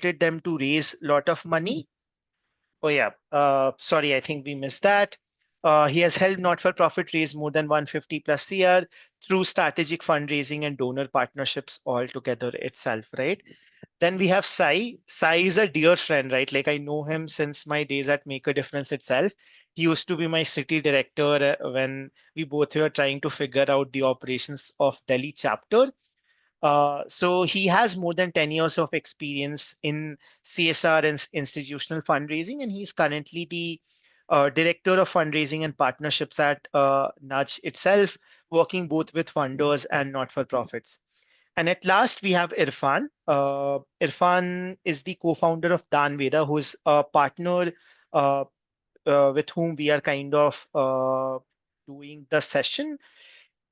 them to raise a lot of money. Oh yeah, sorry, I think we missed that. He has helped not-for-profit raise more than 150 plus CR through strategic fundraising and donor partnerships altogether itself, right? Then we have Sai. Sai is a dear friend, right? Like I know him since my days at Make a Difference itself. He used to be my city director when we both were trying to figure out the operations of Delhi chapter. So he has more than 10 years of experience in CSR and institutional fundraising, and he's currently the director of fundraising and partnerships at Nudge itself, working both with funders and not-for-profits. And at last, we have Irfan. Irfan is the co-founder of DaanVeda, who is a partner uh, with whom we are kind of doing the session.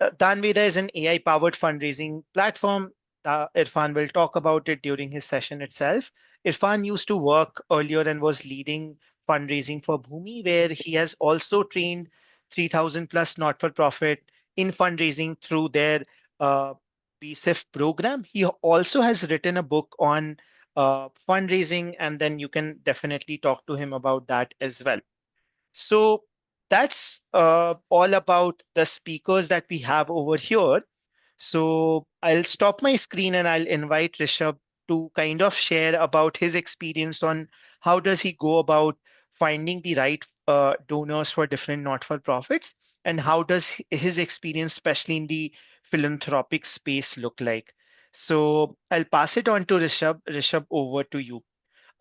DaanVeda is an AI-powered fundraising platform. Irfan will talk about it during his session itself. Irfan used to work earlier and was leading fundraising for Bhumi, where he has also trained 3,000 plus not-for-profit in fundraising through their BSIF program. He also has written a book on fundraising, and then you can definitely talk to him about that as well. So that's all about the speakers that we have over here. So I'll stop my screen and I'll invite Rishabh to kind of share about his experience on how does he go about finding the right donors for different not-for-profits, and how does his experience, especially in the philanthropic space, look like. So I'll pass it on to Rishabh. Rishabh, over to you.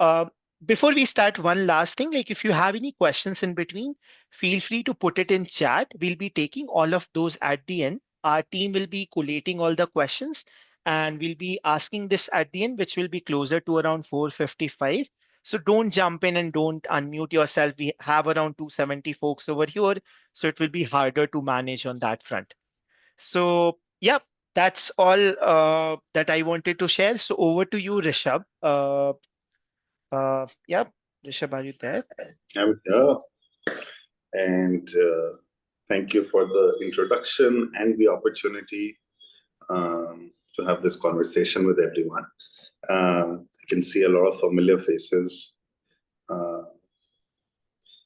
Uh, Before we start, one last thing, like if you have any questions in between, feel free to put it in chat. We'll be taking all of those at the end. Our team will be collating all the questions and we'll be asking this at the end, which will be closer to around 4:55. So don't jump in and don't unmute yourself. We have around 270 folks over here, so it will be harder to manage on that front. So yeah, that's all that I wanted to share. So over to you, Rishabh. Yeah, Rishabh, are you there? I'm here, and thank you for the introduction and the opportunity to have this conversation with everyone. I can see a lot of familiar faces.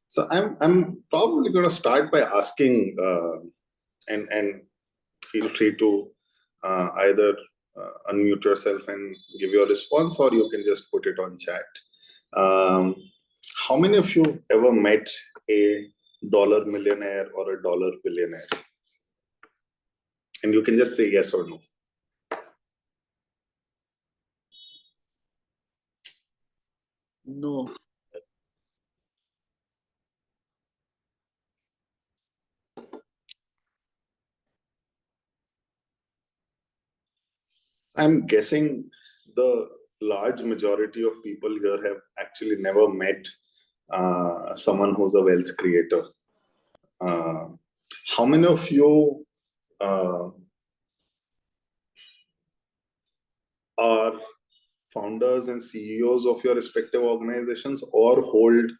So I'm probably going to start by asking, and feel free to either unmute yourself and give your response, or you can just put it on chat. How many of you have ever met a dollar millionaire or a dollar billionaire? And you can just say yes or no. No. I'm guessing the large majority of people here have actually never met someone who's a wealth creator. How many of you are founders and CEOs of your respective organizations or hold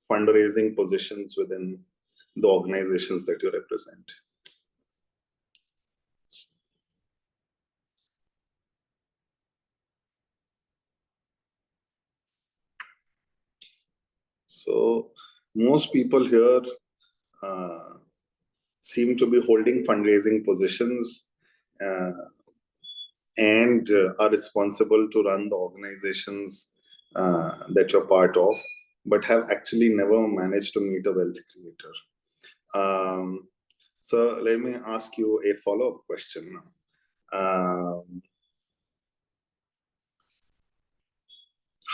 fundraising positions within the organizations that you represent? So most people here seem to be holding fundraising positions and are responsible to run the organizations that you're part of, but have actually never managed to meet a wealth creator. So let me ask you a follow-up question now.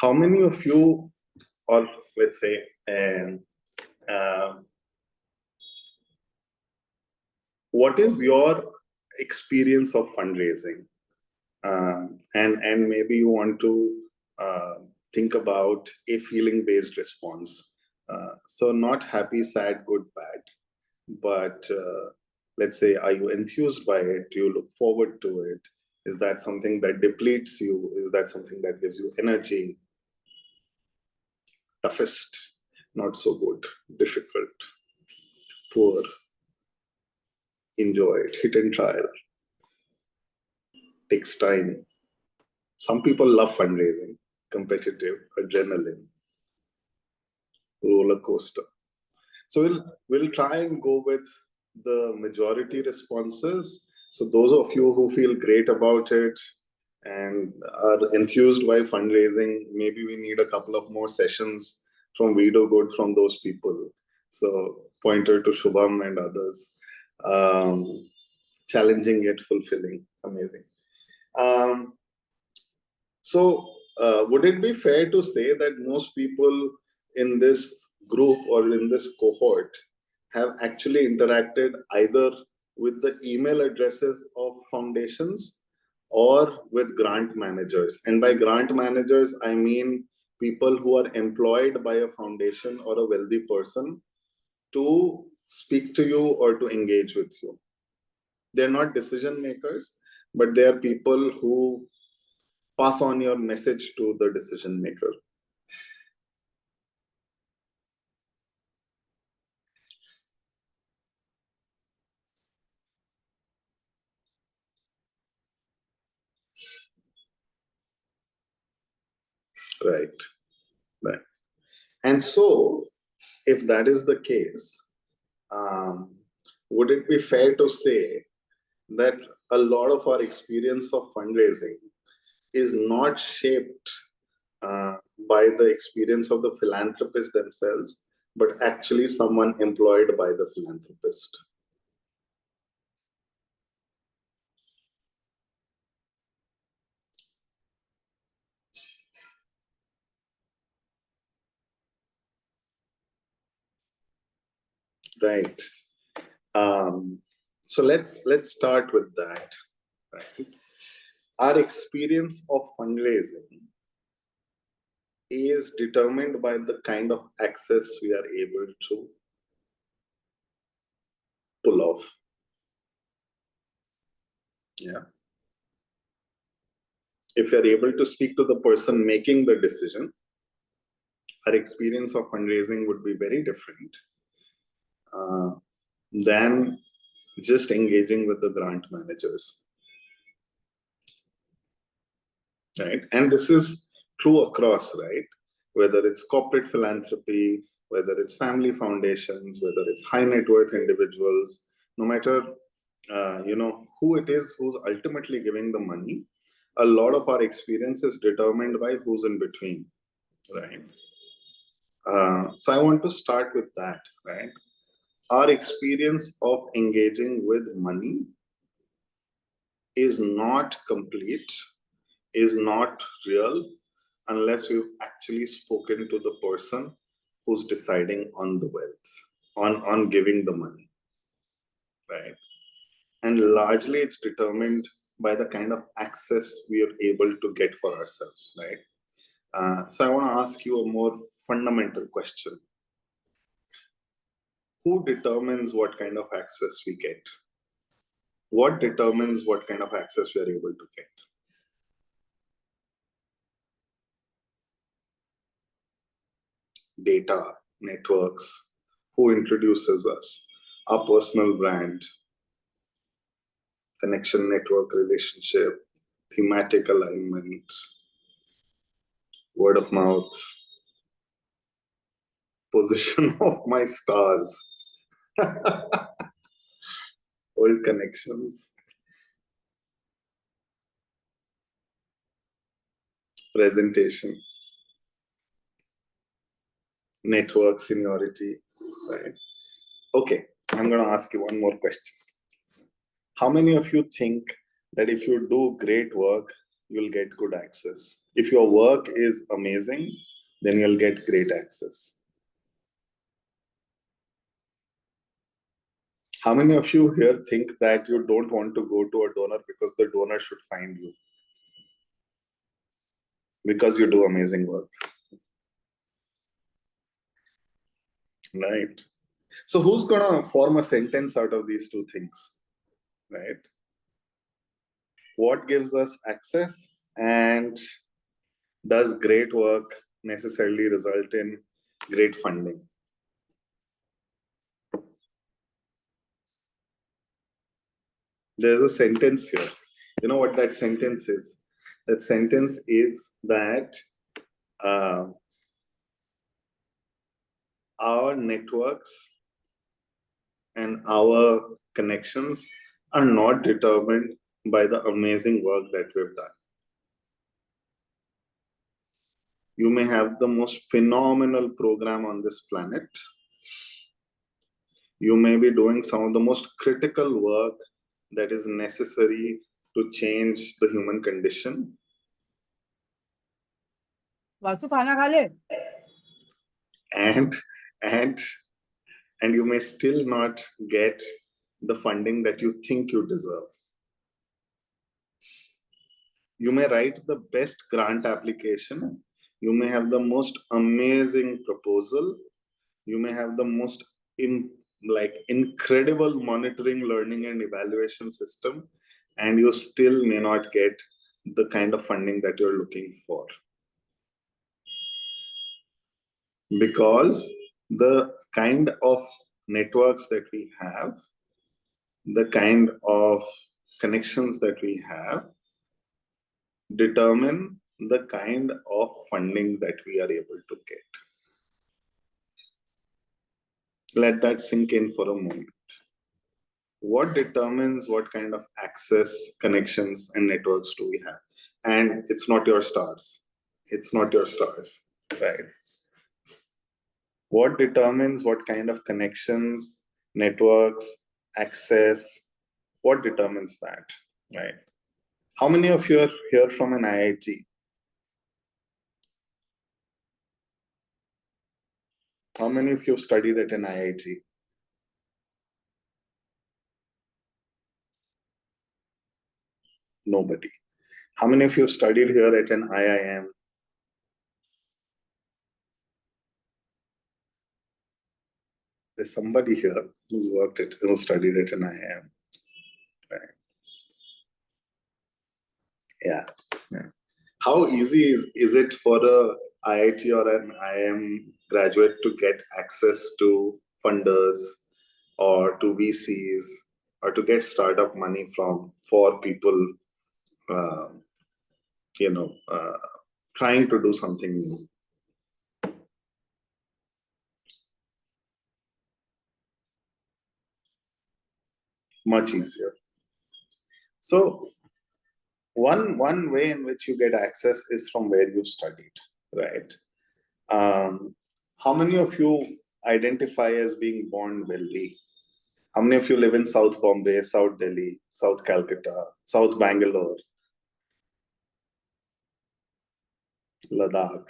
How many of you, or let's say, what is your experience of fundraising? And maybe you want to think about a feeling-based response. So not happy, sad, good, bad, but let's say, are you enthused by it? Do you look forward to it? Is that something that depletes you? Is that something that gives you energy? Toughest, not so good, difficult, poor, enjoy it, hit and trial, takes time. Some people love fundraising. competitive, adrenaline, roller coaster. So we'll try and go with the majority responses. So those of you who feel great about it and are enthused by fundraising, maybe we need a couple of more sessions from We Do Good from those people. So pointer to Shubham and others. Challenging yet fulfilling. Amazing. Would it be fair to say that most people in this group or in this cohort have actually interacted either with the email addresses of foundations or with grant managers? And by grant managers, I mean people who are employed by a foundation or a wealthy person to speak to you or to engage with you. They're not decision makers, but they are people who pass on your message to the decision maker. Right, right. And so, if that is the case, would it be fair to say that a lot of our experience of fundraising is not shaped by the experience of the philanthropists themselves, but actually someone employed by the philanthropist? Right. So let's start with that. Right. Our experience of fundraising is determined by the kind of access we are able to pull off. Yeah. If you're able to speak to the person making the decision, our experience of fundraising would be very different than just engaging with the grant managers. Right? And this is true across, right? Whether it's corporate philanthropy, whether it's family foundations, whether it's high net worth individuals, no matter who it is who's ultimately giving the money, a lot of our experience is determined by who's in between, right? So I want to start with that, right? Our experience of engaging with money is not complete, is not real, unless you've actually spoken to the person who's deciding on the wealth, on giving the money, right? And largely it's determined by the kind of access we are able to get for ourselves, right? So I want to ask you a more fundamental question. Who determines what kind of access we get? What determines what kind of access we are able to get? Data, networks, who introduces us, our personal brand, connection, network, relationship, thematic alignment, word of mouth, position of my stars, old connections, presentation, network, seniority, right? Okay, I'm going to ask you one more question. How many of you think that if you do great work, you'll get good access? If your work is amazing, then you'll get great access. How many of you here think that you don't want to go to a donor because the donor should find you? Because you do amazing work. Right. So who's going to form a sentence out of these two things? Right. What gives us access, and does great work necessarily result in great funding? There's a sentence here. You know what that sentence is? That sentence is that our networks and our connections are not determined by the amazing work that we've done. You may have the most phenomenal program on this planet. You may be doing some of the most critical work that is necessary to change the human condition. And you may still not get the funding that you think you deserve. You may write the best grant application. You may have the most amazing proposal. You may have the most incredible monitoring, learning, and evaluation system, and you still may not get the kind of funding that you're looking for. Because the kind of networks that we have, the kind of connections that we have, determine the kind of funding that we are able to get. Let that sink in for a moment. What determines what kind of access, connections, and networks do we have? And it's not your stars. It's not your stars, right? What determines what kind of connections, networks, access, what determines that, right? How many of you are here from an IIT? How many of you have studied at an IIT? Nobody. How many of you have studied here at an IIM? There's somebody here who studied at an IIM. Right. Yeah. How easy is it for a IIT or an IIM graduate to get access to funders or to VCs or to get startup money for people trying to do something new? Much easier. So one way in which you get access is from where you studied, right? How many of you identify as being born wealthy? How many of you live in South Bombay, South Delhi, South Calcutta, South Bangalore, Ladakh?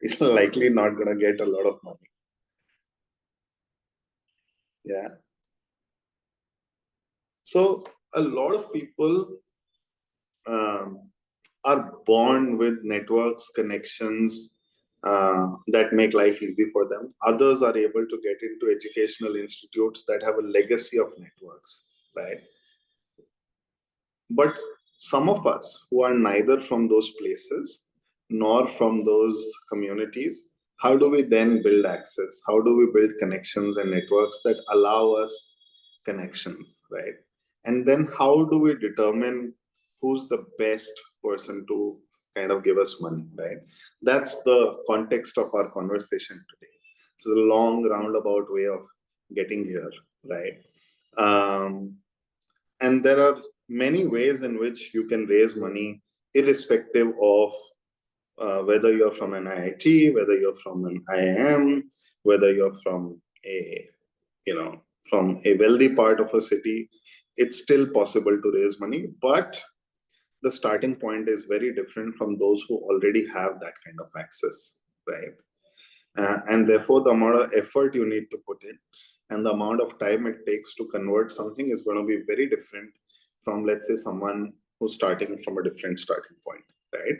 You're likely not going to get a lot of money. Yeah. So a lot of people are born with networks, connections that make life easy for them. Others are able to get into educational institutes that have a legacy of networks, right? But some of us who are neither from those places nor from those communities, how do we then build access? How do we build connections and networks that allow us connections, right? And then how do we determine who's the best person to kind of give us money, right? That's the context of our conversation today. It's a long roundabout way of getting here, right? And there are many ways in which you can raise money, irrespective of whether you're from an IIT, whether you're from an IIM, whether you're from a wealthy part of a city. It's still possible to raise money, but the starting point is very different from those who already have that kind of access, right? And therefore, the amount of effort you need to put in and the amount of time it takes to convert something is going to be very different from, let's say, someone who's starting from a different starting point, right?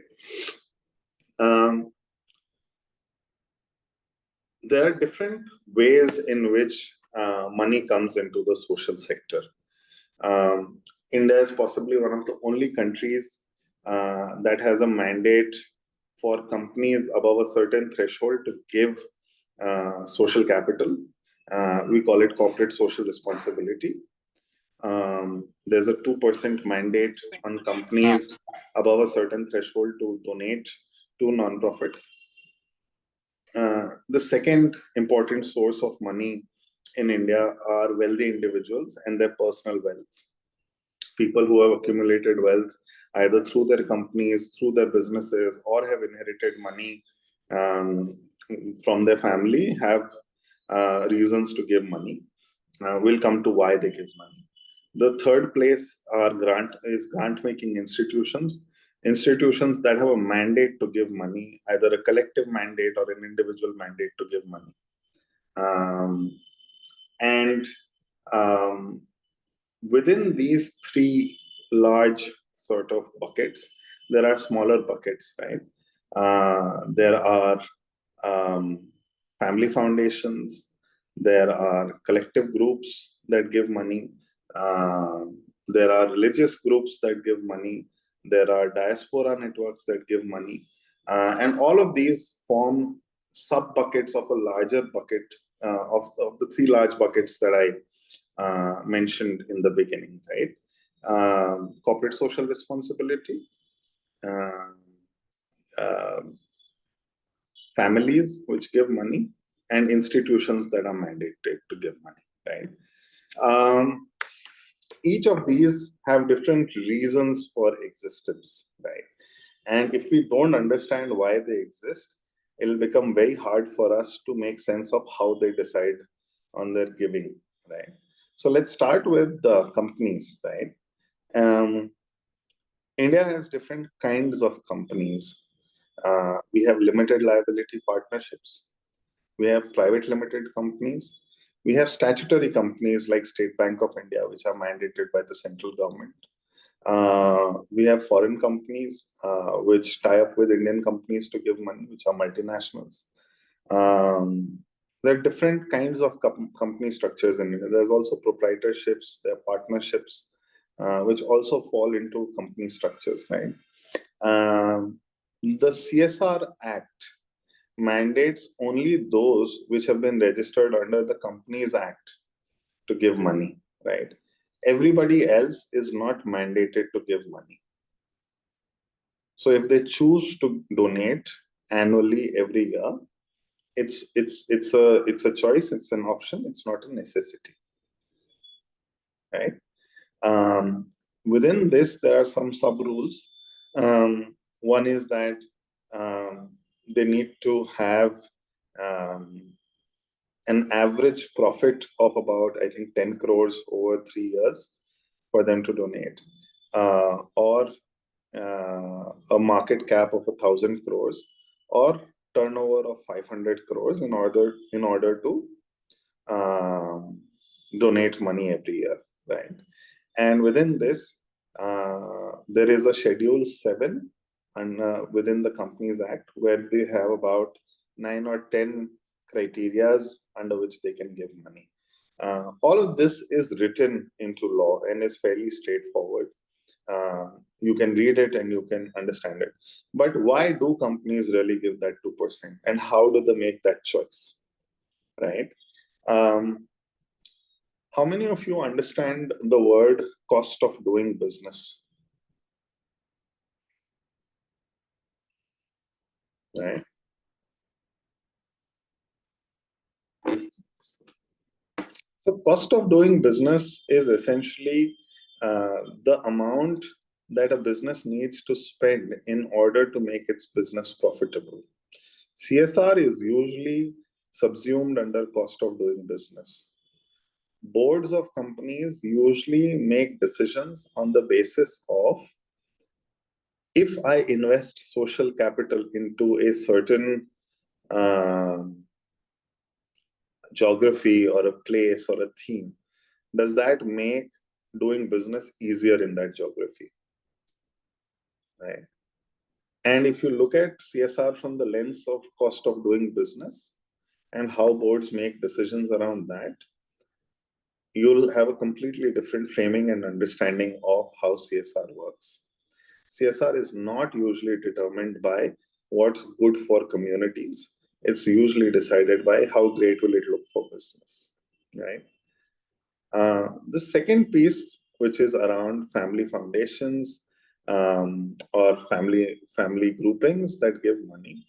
There are different ways in which money comes into the social sector. India is possibly one of the only countries that has a mandate for companies above a certain threshold to give social capital. We call it corporate social responsibility. There's a 2% mandate on companies above a certain threshold to donate 2 nonprofits. The second important source of money in India are wealthy individuals and their personal wealth. People who have accumulated wealth either through their companies, through their businesses, or have inherited money from their family have reasons to give money. We'll come to why they give money. The third place are grant-making institutions. Institutions that have a mandate to give money, either a collective mandate or an individual mandate to give money. Within these 3 large sort of buckets, there are smaller buckets, right? There are family foundations, there are collective groups that give money, there are religious groups that give money, there are diaspora networks that give money, and all of these form sub-buckets of a larger bucket of the 3 large buckets that I mentioned in the beginning, right? Corporate social responsibility, families which give money, and institutions that are mandated to give money, right? Each of these have different reasons for existence, right? And if we don't understand why they exist, it'll become very hard for us to make sense of how they decide on their giving, right? So let's start with the companies, right? India has different kinds of companies. We have limited liability partnerships. We have private limited companies. We have statutory companies like State Bank of India, which are mandated by the central government. We have foreign companies which tie up with Indian companies to give money, which are multinationals. There are different kinds of company structures in India. There's also proprietorships, there are partnerships, which also fall into company structures, right? The CSR Act mandates only those which have been registered under the Companies Act to give money, right? Everybody else is not mandated to give money. So if they choose to donate annually every year, it's a choice, it's an option, it's not a necessity, right? Within this, there are some sub rules. One is that they need to have an average profit of about, I think, 10 crores over 3 years for them to donate, or a market cap of 1,000 crores, or turnover of 500 crores in order to donate money every year, right? And within this, there is a Schedule 7 within the Companies Act, where they have about 9 or 10 criterias under which they can give money. All of this is written into law and is fairly straightforward. You can read it and you can understand it. But why do companies really give that 2%? And how do they make that choice, right? How many of you understand the word cost of doing business? Right? So cost of doing business is essentially the amount that a business needs to spend in order to make its business profitable. CSR is usually subsumed under cost of doing business. Boards of companies usually make decisions on the basis of, if I invest social capital into a certain geography or a place or a theme, does that make doing business easier in that geography, right? And if you look at CSR from the lens of cost of doing business and how boards make decisions around that, you'll have a completely different framing and understanding of how CSR works. CSR is not usually determined by what's good for communities. It's usually decided by how great will it look for business, right? The second piece, which is around family foundations, or family groupings that give money.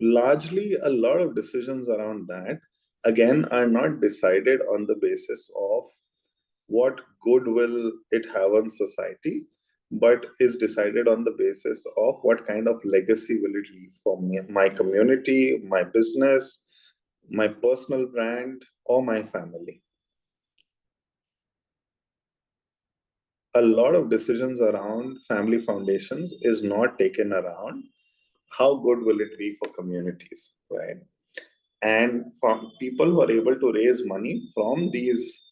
Largely, a lot of decisions around that, again, are not decided on the basis of what good will it have on society, but is decided on the basis of what kind of legacy will it leave for me, my community, my business, my personal brand, or my family. A lot of decisions around family foundations is not taken around how good will it be for communities, right? And for people who are able to raise money from these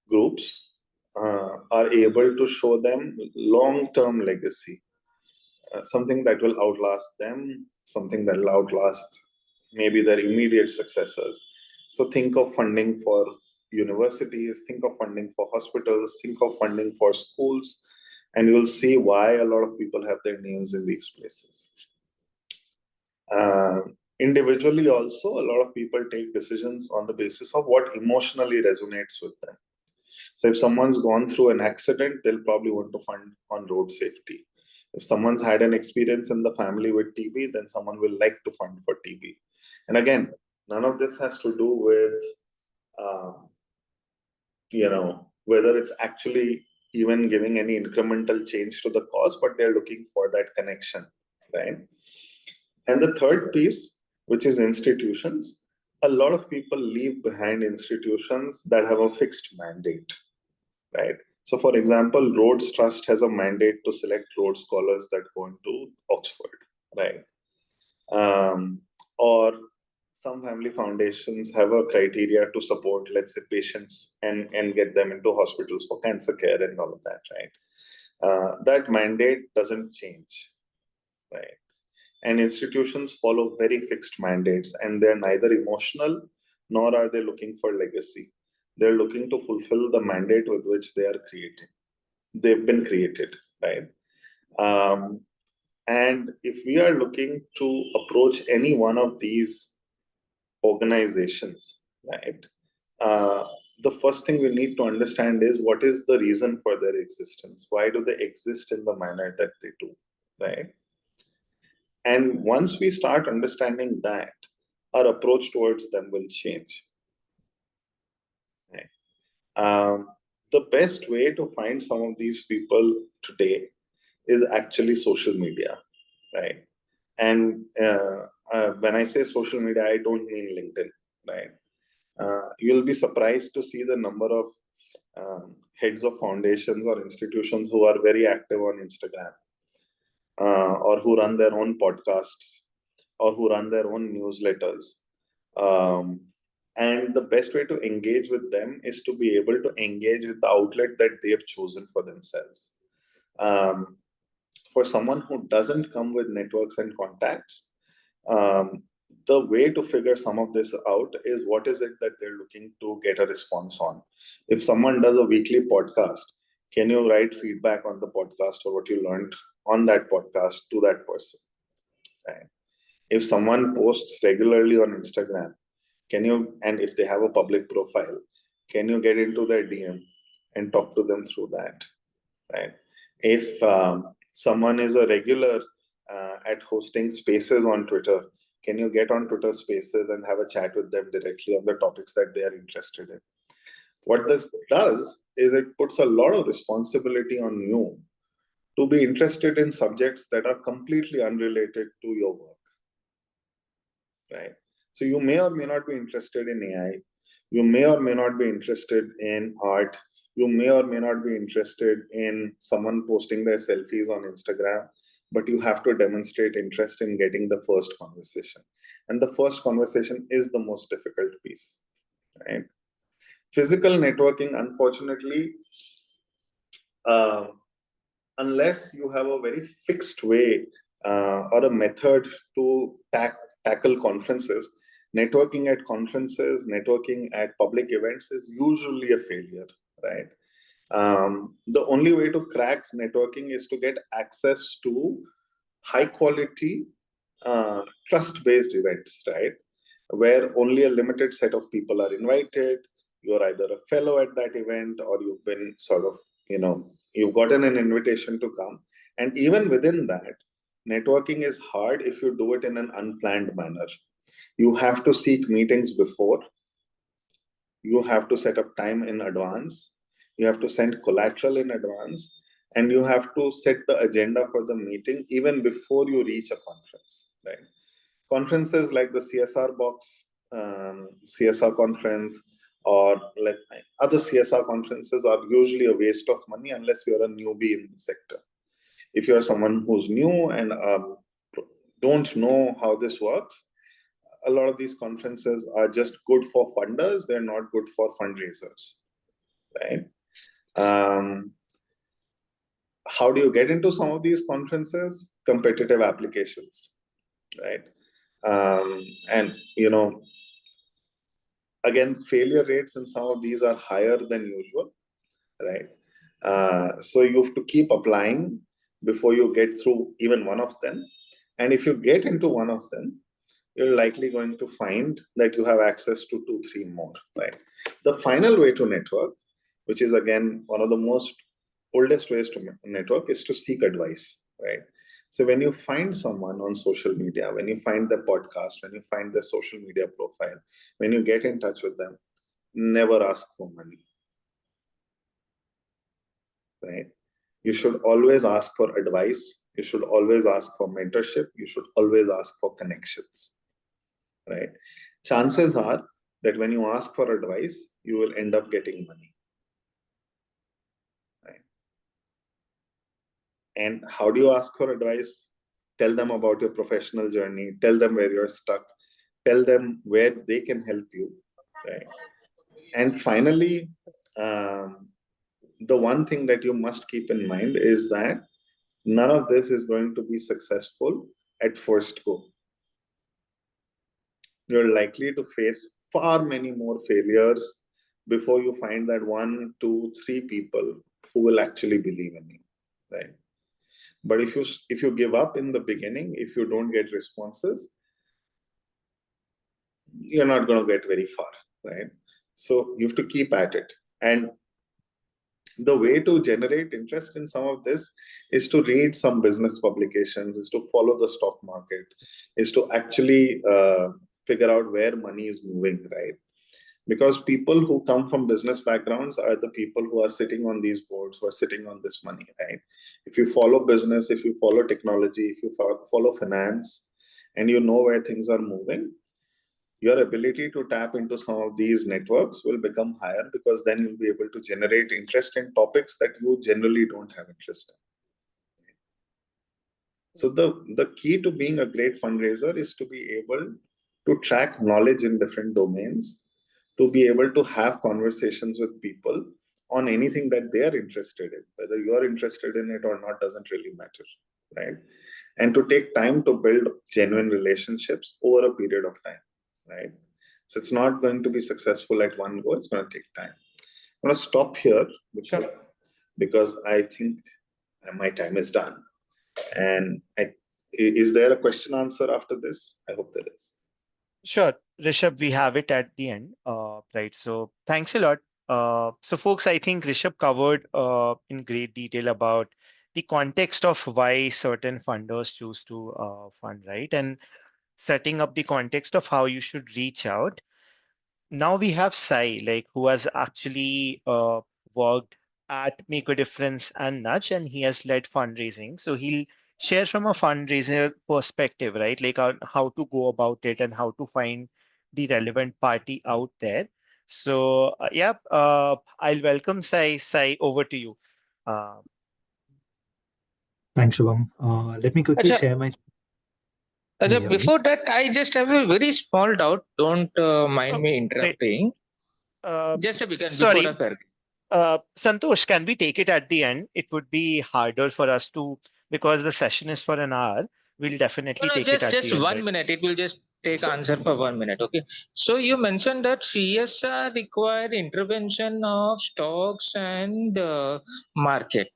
groups are able to show them long-term legacy, something that will outlast them, something that will outlast maybe their immediate successors. So think of funding for universities, think of funding for hospitals, think of funding for schools, and you'll see why a lot of people have their names in these places. Individually also, a lot of people take decisions on the basis of what emotionally resonates with them. So if someone's gone through an accident, they'll probably want to fund on road safety. If someone's had an experience in the family with TB, then someone will like to fund for TB. And again, none of this has to do with, whether it's actually even giving any incremental change to the cause, but they're looking for that connection, right? And the third piece, which is institutions, a lot of people leave behind institutions that have a fixed mandate, right? So, for example, Rhodes Trust has a mandate to select Rhodes scholars that go into Oxford, right? Or some family foundations have a criteria to support, let's say, patients and get them into hospitals for cancer care and all of that, right? That mandate doesn't change, right? And institutions follow very fixed mandates, and they're neither emotional nor are they looking for legacy. They're looking to fulfill the mandate with which they are creating. They've been created, right? And if we are looking to approach any one of these organizations, right, the first thing we need to understand is what is the reason for their existence? Why do they exist in the manner that they do, right? And once we start understanding that, our approach towards them will change. Right? The best way to find some of these people today is actually social media, right? And when I say social media, I don't mean LinkedIn, right? You'll be surprised to see the number of heads of foundations or institutions who are very active on Instagram, or who run their own podcasts, or who run their own newsletters. And the best way to engage with them is to be able to engage with the outlet that they've chosen for themselves. For someone who doesn't come with networks and contacts, the way to figure some of this out is what is it that they're looking to get a response on. If someone does a weekly podcast, can you write feedback on the podcast or what you learned on that podcast to that person? Right? If someone posts regularly on Instagram, can you, and if they have a public profile, can you get into their DM and talk to them through that, right? If someone is a regular at hosting spaces on Twitter, can you get on Twitter spaces and have a chat with them directly on the topics that they are interested in? What this does is it puts a lot of responsibility on you to be interested in subjects that are completely unrelated to your work, right? So you may or may not be interested in AI. You may or may not be interested in art. You may or may not be interested in someone posting their selfies on Instagram, but you have to demonstrate interest in getting the first conversation. And the first conversation is the most difficult piece, right? Physical networking, unfortunately, unless you have a very fixed way or a method to tackle conferences, networking at conferences, networking at public events is usually a failure, right? The only way to crack networking is to get access to high quality, trust-based events, right? Where only a limited set of people are invited. You're either a fellow at that event or you've been sort of, you've gotten an invitation to come. And even within that, networking is hard if you do it in an unplanned manner. You have to seek meetings before. You have to set up time in advance. You have to send collateral in advance. And you have to set the agenda for the meeting even before you reach a conference, right? Conferences like the CSR box, CSR conference, or like other CSR conferences are usually a waste of money unless you're a newbie in the sector. If you're someone who's new and don't know how this works, a lot of these conferences are just good for funders. They're not good for fundraisers, right? How do you get into some of these conferences? Competitive applications, right? And again, failure rates in some of these are higher than usual, right? So you have to keep applying before you get through even one of them. And if you get into one of them, you're likely going to find that you have access to 2, 3 more, right? The final way to network, which is again one of the most oldest ways to network, is to seek advice, right? So when you find someone on social media, when you find their podcast, when you find their social media profile, when you get in touch with them, never ask for money, right? You should always ask for advice. You should always ask for mentorship. You should always ask for connections, right? Chances are that when you ask for advice, you will end up getting money, right? And how do you ask for advice? Tell them about your professional journey. Tell them where you're stuck. Tell them where they can help you, right? And finally, the one thing that you must keep in mind is that none of this is going to be successful at first go. You're likely to face far many more failures before you find that 1, 2, 3 people who will actually believe in you, right? But if you give up in the beginning, if you don't get responses, you're not going to get very far, right? So you have to keep at it. And the way to generate interest in some of this is to read some business publications, is to follow the stock market, is to actually figure out where money is moving, right? Because people who come from business backgrounds are the people who are sitting on these boards, who are sitting on this money, right? If you follow business, if you follow technology, if you follow finance, and you know where things are moving, your ability to tap into some of these networks will become higher, because then you'll be able to generate interest in topics that you generally don't have interest in. So the key to being a great fundraiser is to be able to track knowledge in different domains, to be able to have conversations with people on anything that they are interested in. Whether you're interested in it or not doesn't really matter, right? And to take time to build genuine relationships over a period of time, right? So it's not going to be successful at one go. It's going to take time. I'm going to stop here because I think my time is done. And is there a question answer after this? I hope there is. Sure, Rishabh, we have it at the end, right? So thanks a lot. So folks, I think Rishabh covered in great detail about the context of why certain funders choose to fund, right? And setting up the context of how you should reach out. Now we have Sai, like who has actually worked at Make a Difference and Nudge, and he has led fundraising. So he'll share from a fundraiser perspective, right? Like how to go about it and how to find the relevant party out there. So I'll welcome Sai. Sai, over to you. Uh, Thanks, Shubham. Let me quickly Acha, share my. Can you hear me? before that, I just have a very small doubt. Don't mind oh, me wait, interrupting. uh, Just a beginning before I sorry, forget. Santosh, can we take it at the end? It would be harder for us to, because the session is for an hour. We'll No, definitely no, take it at just the end, right? 1 minute. It will just take So, answer for 1 minute. Okay. So you mentioned that CSR require intervention of stocks and market.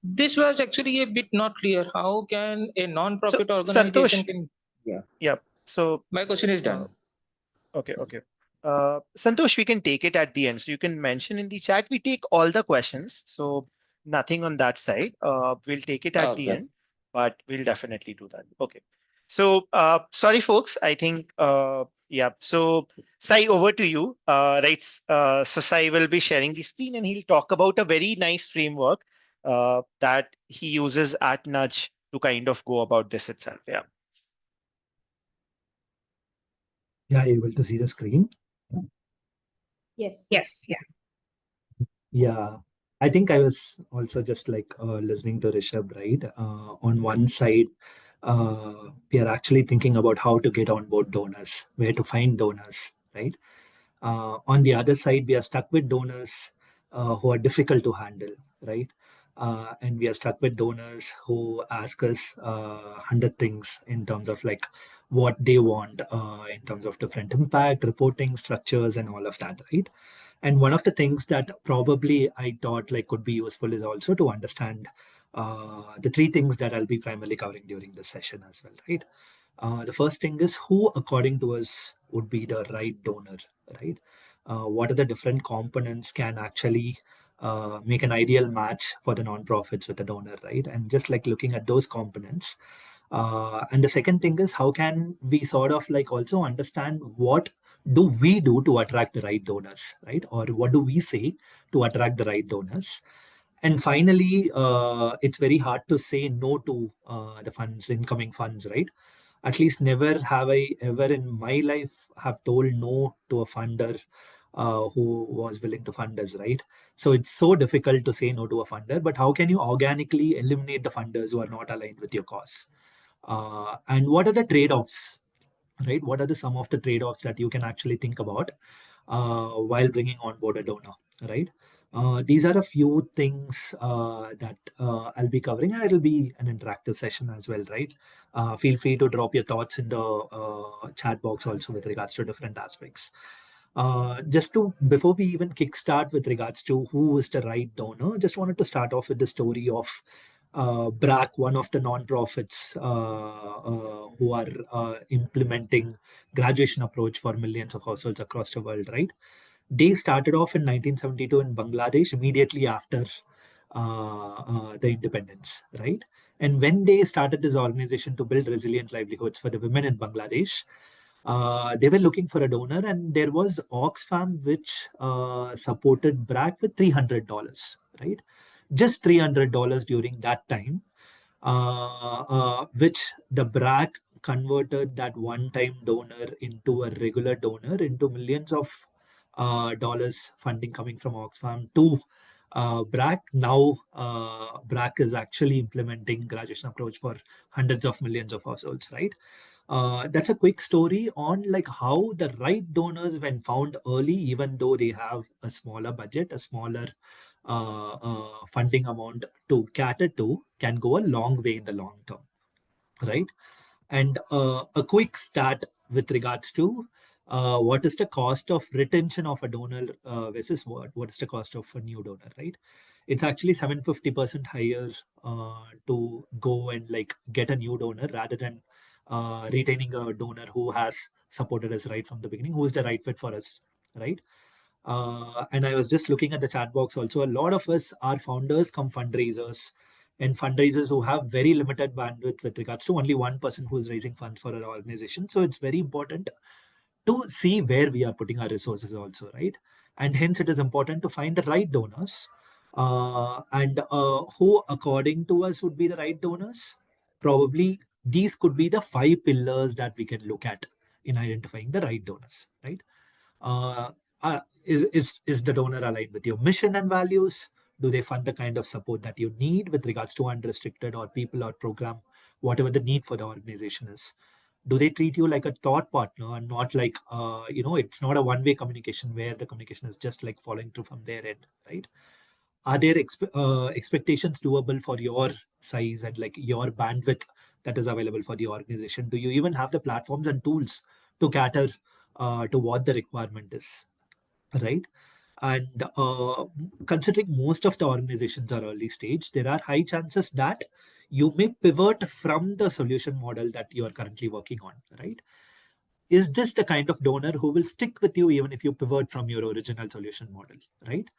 This was actually a bit not clear. How can a so non-profit organization Santosh, can? Yeah. yeah. So, My question is uh, done. okay. Santosh, we can take it at the end. So you can mention in the chat. We take all the questions. So nothing on that side. We'll take it at the Okay. end, but we'll definitely do that. Okay. So sorry, folks. I think yeah. So Sai, over to you. Right. So Sai will be sharing the screen, and he'll talk about a very nice framework that he uses at Nudge to kind of go about this itself. Yeah. Yeah, able to see the screen? Yes. Yes. Yeah. Yeah, I think I was also just like listening to Rishabh, right? On one side, we are actually thinking about how to get on board donors, where to find donors, right? On the other side, we are stuck with donors who are difficult to handle, right? And we are stuck with donors who ask us 100 things in terms of like what they want in terms of different impact, reporting structures, and all of that, right? And one of the things that probably I thought like could be useful is also to understand the three things that I'll be primarily covering during this session as well, right? The first thing is who, according to us, would be the right donor, right? What are the different components can actually make an ideal match for the nonprofits with the donor, right? And just like looking at those components. And the second thing is how can we sort of like also understand what do we do to attract the right donors, right? Or what do we say to attract the right donors? And finally, it's very hard to say no to the funds, incoming funds, right? At least never have I ever in my life have told no to a funder who was willing to fund us, right? So it's so difficult to say no to a funder, but how can you organically eliminate the funders who are not aligned with your cause? And what are the trade-offs, right? What are the some of the trade-offs that you can actually think about while bringing on board a donor, right? These are a few things that I'll be covering, and it'll be an interactive session as well, right? Feel free to drop your thoughts in the chat box also with regards to different aspects. Just to before we even kickstart with regards to who is the right donor, just wanted to start off with the story of BRAC, one of the nonprofits who are implementing graduation approach for millions of households across the world, right? They started off in 1972 in Bangladesh immediately after the independence, right? And when they started this organization to build resilient livelihoods for the women in Bangladesh, they were looking for a donor, and there was Oxfam which supported BRAC with $300, right? Just $300 during that time, which the BRAC converted that one-time donor into a regular donor into millions of dollars funding coming from Oxfam to BRAC. Now BRAC is actually implementing graduation approach for hundreds of millions of households, right? That's a quick story on like how the right donors, when found early, even though they have a smaller budget, a smaller funding amount to cater to, can go a long way in the long term, right? And a quick stat with regards to what is the cost of retention of a donor versus what is the cost of a new donor, right? It's actually 750% higher to go and like get a new donor rather than retaining a donor who has supported us right from the beginning, who is the right fit for us, right? And I was just looking at the chat box also. A lot of us are founders come fundraisers, and fundraisers who have very limited bandwidth with regards to only one person who is raising funds for our organization. So it's very important to see where we are putting our resources also, right? And hence it is important to find the right donors. And who, according to us, would be the right donors? Probably these could be the 5 pillars that we can look at in identifying the right donors, right? Uh, is the donor aligned with your mission and values? Do they fund the kind of support that you need with regards to unrestricted or people or program, whatever the need for the organization is? Do they treat you like a thought partner and not like, it's not a one-way communication where the communication is just like following through from their end, right? Are there expectations doable for your size and like your bandwidth that is available for the organization? Do you even have the platforms and tools to cater to what the requirement is, right? And considering most of the organizations are early stage, there are high chances that you may pivot from the solution model that you are currently working on, right? Is this the kind of donor who will stick with you even if you pivot from your original solution model, right?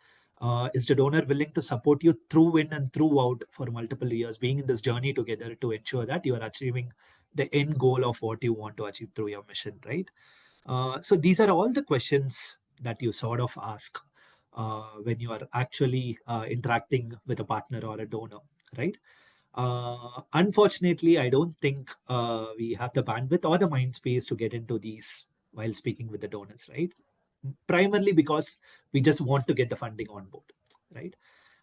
Is the donor willing to support you through in and throughout for multiple years, being in this journey together to ensure that you are achieving the end goal of what you want to achieve through your mission, right? So these are all the questions that you sort of ask when you are actually interacting with a partner or a donor, right? Unfortunately, I don't think we have the bandwidth or the mind space to get into these while speaking with the donors, right? Primarily because we just want to get the funding on board, right?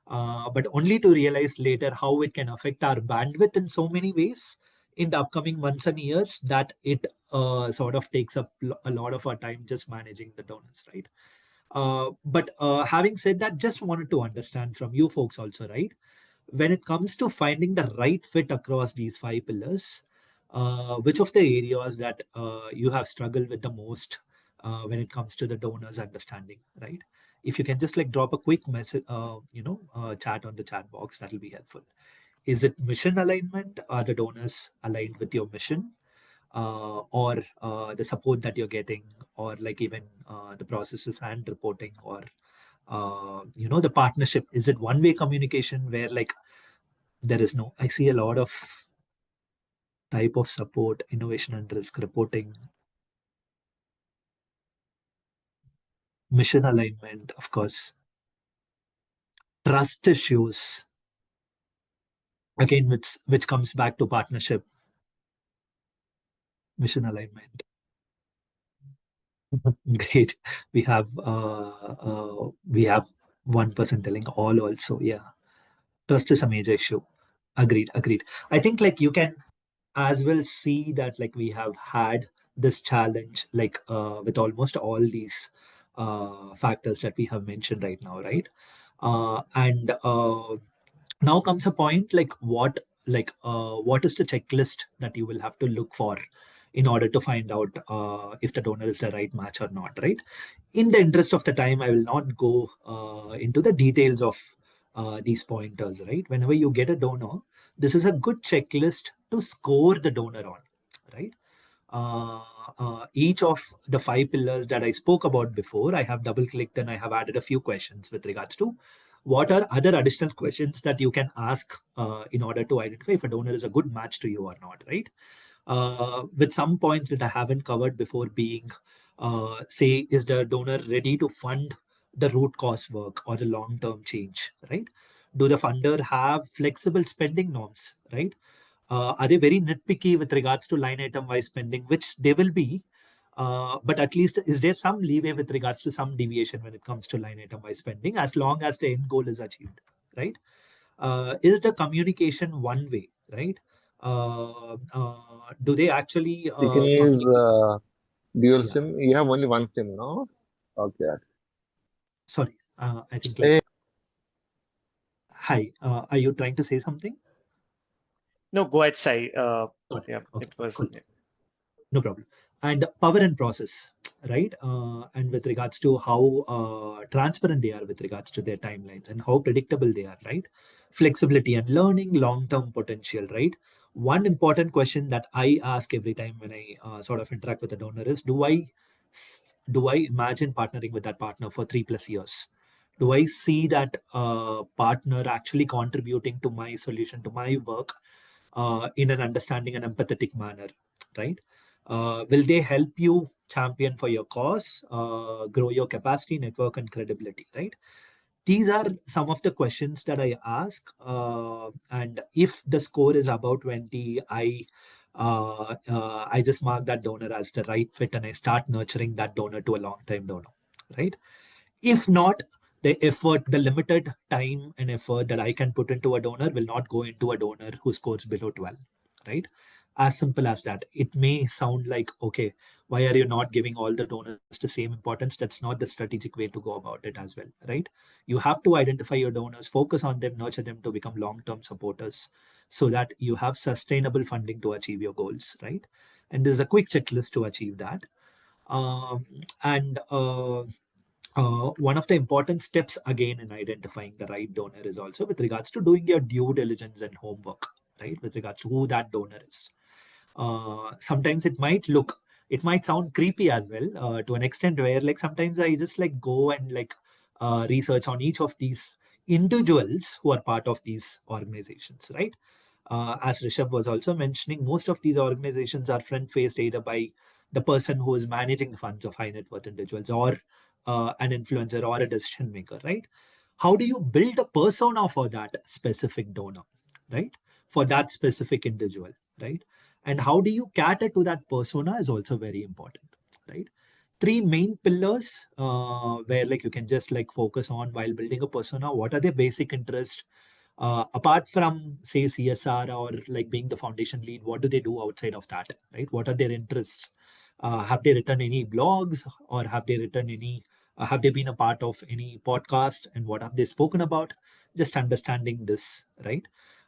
But only to realize later how it can affect our bandwidth in so many ways in the upcoming months and years that it sort of takes up a lot of our time just managing the donors, right? But having said that, just wanted to understand from you folks also, right? When it comes to finding the right fit across these 5 pillars, which of the areas that you have struggled with the most when it comes to the donors understanding, right? If you can just like drop a quick message, chat on the chat box, that'll be helpful. Is it mission alignment? Are the donors aligned with your mission? Or the support that you're getting, or like even the processes and reporting, or the partnership? Is it one-way communication where like there is no, I see a lot of type of support, innovation and risk reporting, mission alignment, of course, trust issues, again, which comes back to partnership, mission alignment. Great. We have one person telling all also. Yeah. Trust is a major issue. Agreed. I think like you can as well see that like we have had this challenge like with almost all these factors that we have mentioned right now, right? And now comes a point like what is the checklist that you will have to look for in order to find out if the donor is the right match or not, right? In the interest of the time, I will not go into the details of these pointers, right? Whenever you get a donor, this is a good checklist to score the donor on, right? Each of the 5 pillars that I spoke about before, I have double clicked and I have added a few questions with regards to what are other additional questions that you can ask in order to identify if a donor is a good match to you or not, right? With some points that I haven't covered before being, say, is the donor ready to fund the root cause work or the long-term change, right? Do the funder have flexible spending norms, right? Are they very nitpicky with regards to line item wise spending, which they will be, but at least is there some leeway with regards to some deviation when it comes to line item wise spending, as long as the end goal is achieved, right? Is the communication one way, right? Do they actually Chicken is communicate? dual Yeah. SIM. You have only one SIM, no? Okay. Sorry, I think Hey. like, hi, are you trying to say something? No, go ahead, Sai. Okay, It was. cool. No problem. And power and process, right? And with regards to how transparent they are with regards to their timelines and how predictable they are, right? Flexibility and learning, long-term potential, right? One important question that I ask every time when I sort of interact with a donor is, do I imagine partnering with that partner for 3+ years? Do I see that partner actually contributing to my solution, to my work, in an understanding and empathetic manner, right? Will they help you champion for your cause, grow your capacity, network, and credibility, right? These are some of the questions that I ask. And if the score is about 20, I just mark that donor as the right fit and I start nurturing that donor to a long-time donor, right? If not, the effort, the limited time and effort that I can put into a donor will not go into a donor who scores below 12, right? As simple as that. It may sound like, okay, why are you not giving all the donors the same importance? That's not the strategic way to go about it as well, right? You have to identify your donors, focus on them, nurture them to become long-term supporters so that you have sustainable funding to achieve your goals, right? And there's a quick checklist to achieve that. And one of the important steps again in identifying the right donor is also with regards to doing your due diligence and homework, right? With regards to who that donor is. Sometimes it might sound creepy as well, to an extent where like sometimes I just like go and like research on each of these individuals who are part of these organizations, right? As Rishabh was also mentioning, most of these organizations are front-faced either by the person who is managing the funds of high net worth individuals, or an influencer or a decision maker, right? How do you build a persona for that specific donor, right? For that specific individual, right? And how do you cater to that persona is also very important, right? Three main pillars where like you can just like focus on while building a persona. What are their basic interests? Apart from say CSR or like being the foundation lead, what do they do outside of that, right? What are their interests? Have they written any blogs, or have they written any have they been a part of any podcast, and what have they spoken about? Just understanding this, right?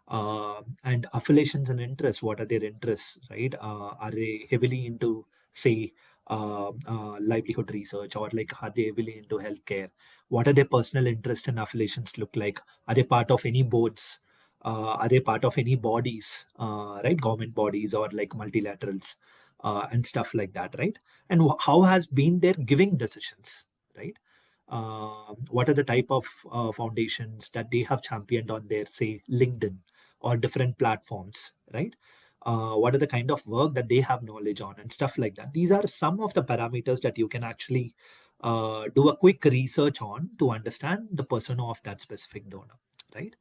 And affiliations and interests, what are their interests, right? Are they heavily into say livelihood research, or like are they heavily into healthcare? What are their personal interests and affiliations look like? Are they part of any boards? Are they part of any bodies, right? Government bodies or like multilaterals, and stuff like that, right? And how has been their giving decisions, right? What are the type of foundations that they have championed on their say LinkedIn or different platforms, right? What are the kind of work that they have knowledge on and stuff like that? These are some of the parameters that you can actually do a quick research on to understand the persona of that specific donor, right?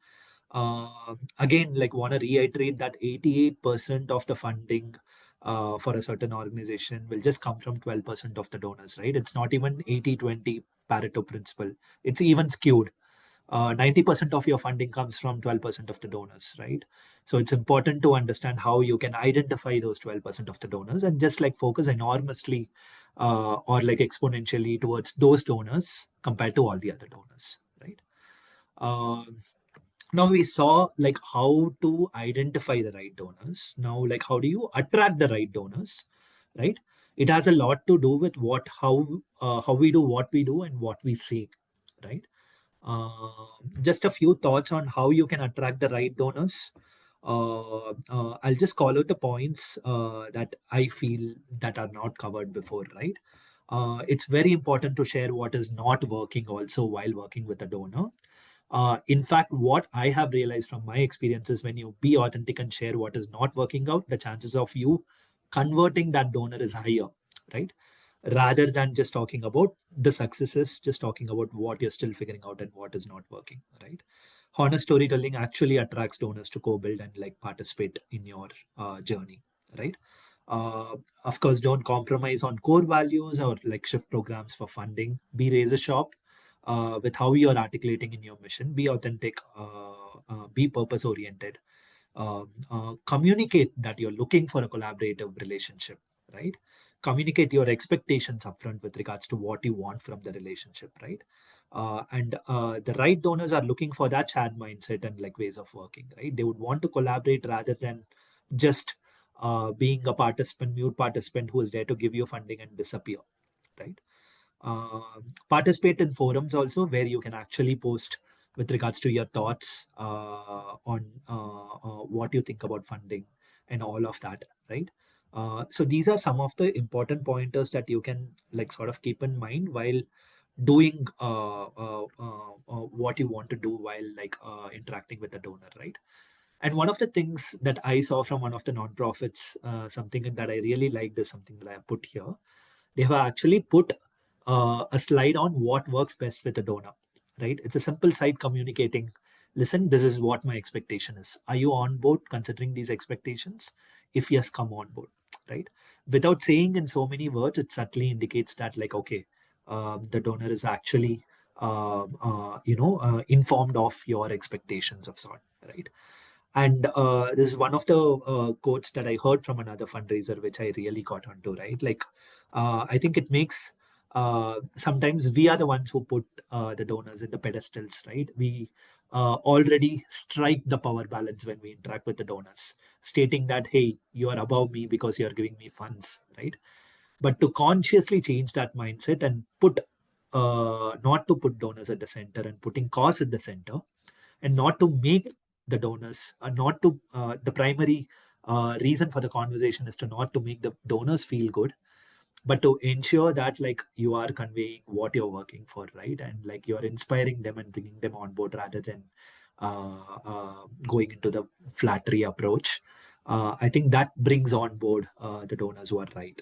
Again, like want to reiterate that 88% of the funding for a certain organization will just come from 12% of the donors, right? It's not even 80-20 Pareto principle. It's even skewed. 90% of your funding comes from 12% of the donors, right? So it's important to understand how you can identify those 12% of the donors and just like focus enormously or like exponentially towards those donors compared to all the other donors, right? Now we saw like how to identify the right donors. Now, like how do you attract the right donors, right? It has a lot to do with how we do what we do and what we say, right? Just a few thoughts on how you can attract the right donors. I'll just call out the points that I feel that are not covered before, right? It's very important to share what is not working also while working with a donor. In fact, what I have realized from my experiences, when you be authentic and share what is not working out, the chances of you converting that donor is higher, right? Rather than just talking about the successes, just talking about what you're still figuring out and what is not working, right? Honest storytelling actually attracts donors to co-build and like participate in your journey, right? Of course, don't compromise on core values or like shift programs for funding. Be razor sharp with how you're articulating in your mission. Be authentic, be purpose oriented, communicate that you're looking for a collaborative relationship, right? Communicate your expectations upfront with regards to what you want from the relationship, right? And the right donors are looking for that shared mindset and like ways of working, right? They would want to collaborate rather than just being a participant, mute participant who is there to give you funding and disappear, right? Participate in forums also where you can actually post with regards to your thoughts on what you think about funding and all of that, right? So these are some of the important pointers that you can like sort of keep in mind while doing what you want to do while like interacting with the donor, right? And one of the things that I saw from one of the nonprofits, something that I really liked is something that I have put here. They have actually put a slide on what works best with a donor, right? It's a simple site communicating, listen, this is what my expectation is. Are you on board considering these expectations? If yes, come on board, right? Without saying in so many words, it subtly indicates that like, okay, the donor is actually, informed of your expectations of sort, right? And this is one of the quotes that I heard from another fundraiser, which I really got onto, right? Like, I think it makes sometimes we are the ones who put the donors in the pedestals, right? We already strike the power balance when we interact with the donors, stating that, hey, you are above me because you are giving me funds, right? But to consciously change that mindset and put not to put donors at the center and putting cause at the center, and not to make the donors, not to the primary reason for the conversation is to not to make the donors feel good, but to ensure that like you are conveying what you're working for, right? And like you're inspiring them and bringing them on board rather than going into the flattery approach. I think that brings on board the donors who are right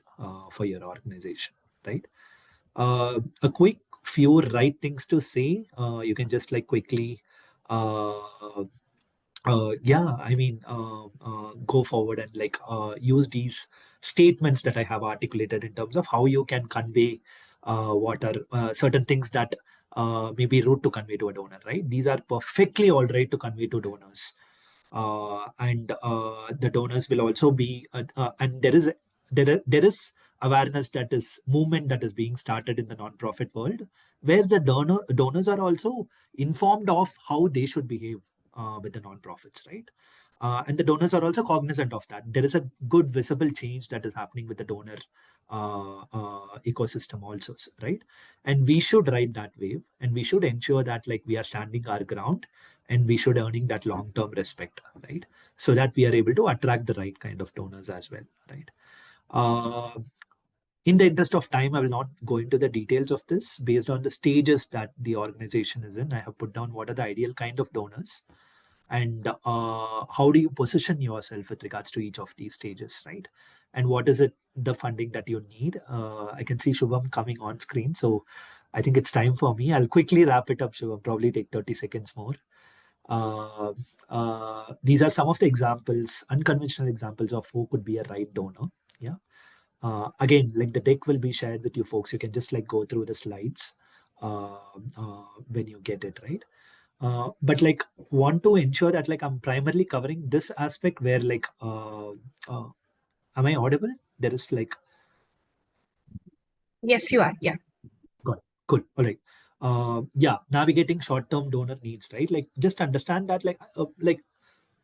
for your organization, right? A quick few right things to say. You can just like quickly go forward and like use these statements that I have articulated in terms of how you can convey what are certain things that may be rude to convey to a donor, right? These are perfectly all right to convey to donors. And the donors will also be, and there is awareness, that is movement that is being started in the nonprofit world, where the donors are also informed of how they should behave with the nonprofits, right? And the donors are also cognizant of that. There is a good visible change that is happening with the donor ecosystem also, right? And we should ride that wave, and we should ensure that like we are standing our ground, and we should earning that long-term respect, right? So that we are able to attract the right kind of donors as well, right? In the interest of time, I will not go into the details of this. Based on the stages that the organization is in, I have put down what are the ideal kind of donors, and how do you position yourself with regards to each of these stages, right? And what is it, the funding that you need? I can see Shubham coming on screen, so I think it's time for me. I'll quickly wrap it up, Shubham, probably take 30 seconds more. These are some of the examples, unconventional examples of who could be a right donor. Yeah. Again, like the deck will be shared with you folks. You can just like go through the slides when you get it, right? But like want to ensure that like I'm primarily covering this aspect where like, am I audible? There is like, Yes, you are. Yeah. got it. Cool. All right. Yeah, navigating short-term donor needs, right? Like just understand that like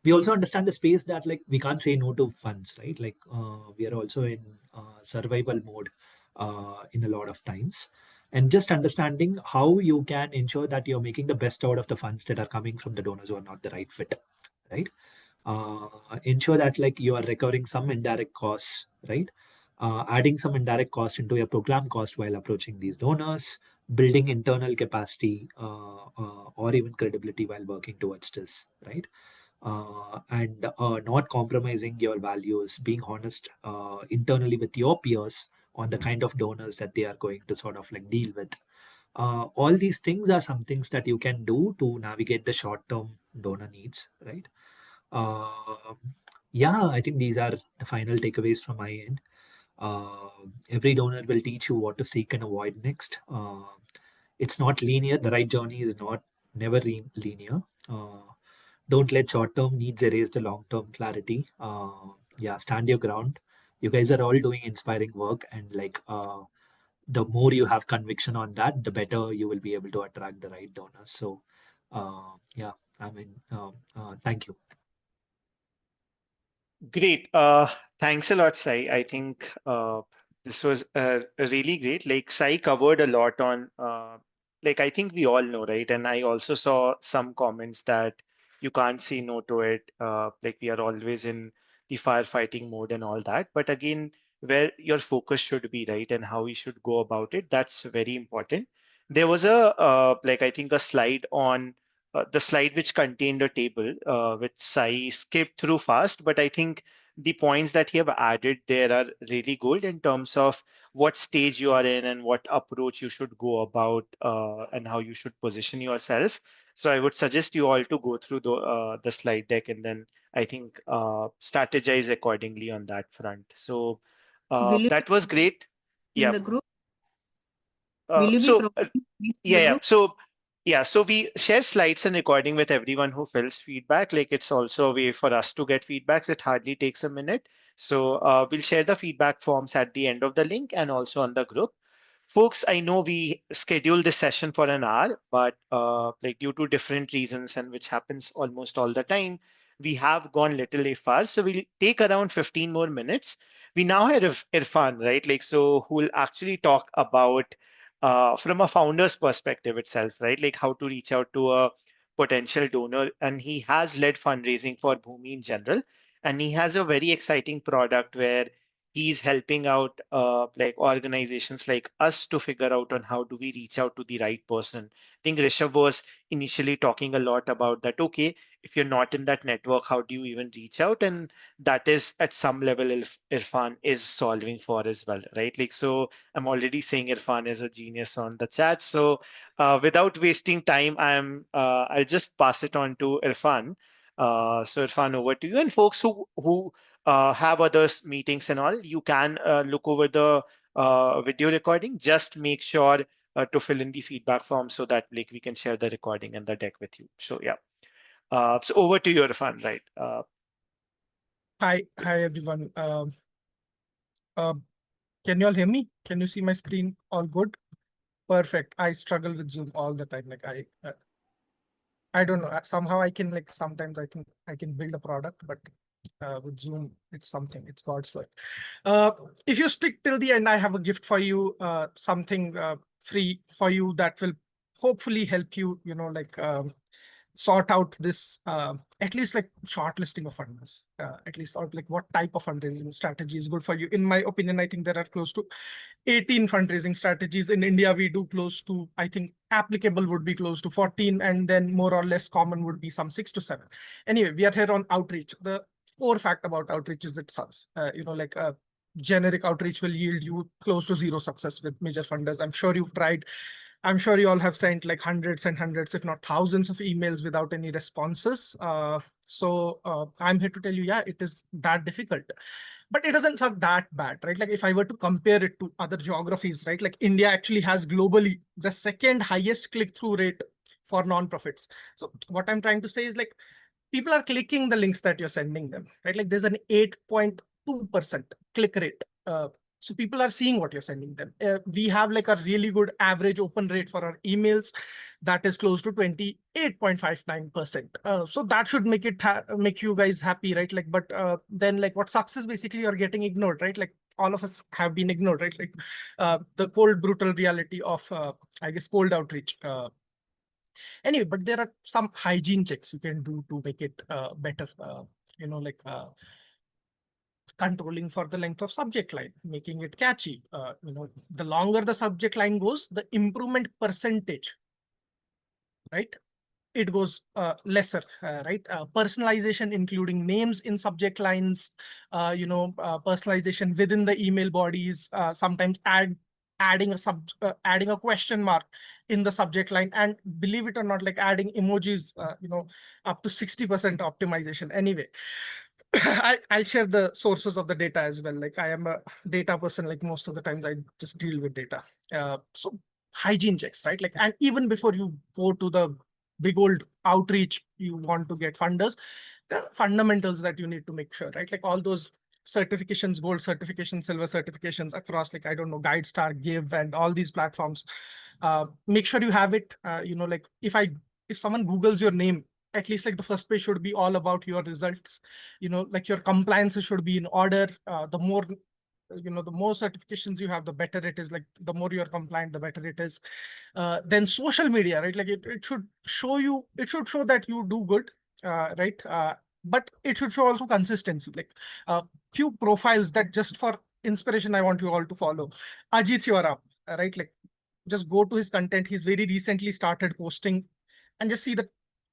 we also understand the space that like we can't say no to funds, right? Like we are also in survival mode in a lot of times, and just understanding how you can ensure that you're making the best out of the funds that are coming from the donors who are not the right fit, right? Ensure that like you are recovering some indirect costs, right? Adding some indirect cost into your program cost while approaching these donors, building internal capacity or even credibility while working towards this, right? And not compromising your values, being honest internally with your peers on the kind of donors that they are going to sort of like deal with. All these things are some things that you can do to navigate the short-term donor needs, right? Yeah, I think these are the final takeaways from my end. Every donor will teach you what to seek and avoid next. It's not linear. The right journey is not never linear. Don't let short-term needs erase the long-term clarity. Yeah, stand your ground. You guys are all doing inspiring work, and like the more you have conviction on that, the better you will be able to attract the right donors. So, yeah, I mean, thank you. Great. Thanks a lot, Sai. I think this was really great. Like Sai covered a lot on, like I think we all know, right? And I also saw some comments that you can't say no to it. Like we are always in the firefighting mode and all that. But again, where your focus should be, right? And how you should go about it, that's very important. There was a, like I think a slide on the slide which contained a table, which I skipped through fast, but I think the points that you have added there are really good in terms of what stage you are in and what approach you should go about and how you should position yourself. So I would suggest you all to go through the slide deck and then I think strategize accordingly on that front. So Will you that was great. in Yeah. the group? Will you be So providing in yeah, the yeah. group? So we share slides and recording with everyone who fills feedback. Like it's also a way for us to get feedbacks. It hardly takes a minute. So we'll share the feedback forms at the end of the link and also on the group. Folks, I know we scheduled this session for an hour, but like due to different reasons and which happens almost all the time, we have gone little far. So we'll take around 15 more minutes. We now have Irfan, right? Like so, who will actually talk about from a founder's perspective itself, right? Like how to reach out to a potential donor. And he has led fundraising for Bhumi in general. And he has a very exciting product where he's helping out like organizations like us to figure out on how do we reach out to the right person. I think Rishabh was initially talking a lot about that. Okay, if you're not in that network, how do you even reach out? And that is at some level Irfan is solving for as well, right? Like, so I'm already saying Irfan is a genius on the chat. So without wasting time, I'll just pass it on to Irfan. So Irfan, over to you. And folks who have other meetings and all, you can look over the video recording. Just make sure to fill in the feedback form so that like we can share the recording and the deck with you. So yeah. So over to you, Irfan. Right. Hi everyone. Uh, can you all hear me? Can you see my screen? All good? Perfect. I struggle with Zoom all the time. Like I don't know. Somehow I can like sometimes I think I can build a product, but with Zoom it's something. It's God's work. If you stick till the end, I have a gift for you. Something free for you that will hopefully help you. You know, like sort out this at least like shortlisting of funders, at least, or like what type of fundraising strategy is good for you. In my opinion, I think there are close to 18 fundraising strategies. In India, we do close to, I think applicable would be close to 14, and then more or less common would be some 6 to 7. Anyway, we are here on outreach. The core fact about outreach is it sucks. You know, like generic outreach will yield you close to zero success with major funders. I'm sure you've tried. I'm sure you all have sent like hundreds and hundreds, if not thousands of emails without any responses. So I'm here to tell you, yeah, it is that difficult, but it doesn't suck that bad, right? Like if I were to compare it to other geographies, right? Like India actually has globally the second highest click-through rate for nonprofits. So what I'm trying to say is like, people are clicking the links that you're sending them, right? Like there's an 8.2% click rate. So people are seeing what you're sending them. We have like a really good average open rate for our emails that is close to 28.59%. So that should make it make you guys happy, right? Like, but then like what sucks is basically you're getting ignored, right? Like all of us have been ignored, right? Like the cold, brutal reality of, I guess, cold outreach. Anyway, but there are some hygiene checks you can do to make it better. You know, like controlling for the length of subject line, making it catchy. You know, the longer the subject line goes, the improvement percentage, right? It goes lesser, right? Personalization, including names in subject lines, you know, personalization within the email bodies, sometimes adding a question mark in the subject line, and believe it or not, like adding emojis, you know, up to 60% optimization. Anyway, I'll share the sources of the data as well. Like I am a data person, like most of the times I just deal with data. So hygiene checks, right? Like, and even before you go to the big old outreach, you want to get funders, the fundamentals that you need to make sure, right? Like all those certifications, gold certifications, silver certifications across, like, I don't know, GuideStar, Give, and all these platforms. Make sure you have it. You know, like if someone Googles your name, at least like the first page should be all about your results. You know, like your compliance should be in order. The more, you know, the more certifications you have, the better it is. Like the more you're compliant, the better it is. Then social media, right? Like it should show you, it should show that you do good, right? But it should show also consistency. Like few profiles that just for inspiration, I want you all to follow. Ajit Yoram, right? Like just go to his content. He's very recently started posting, and just see the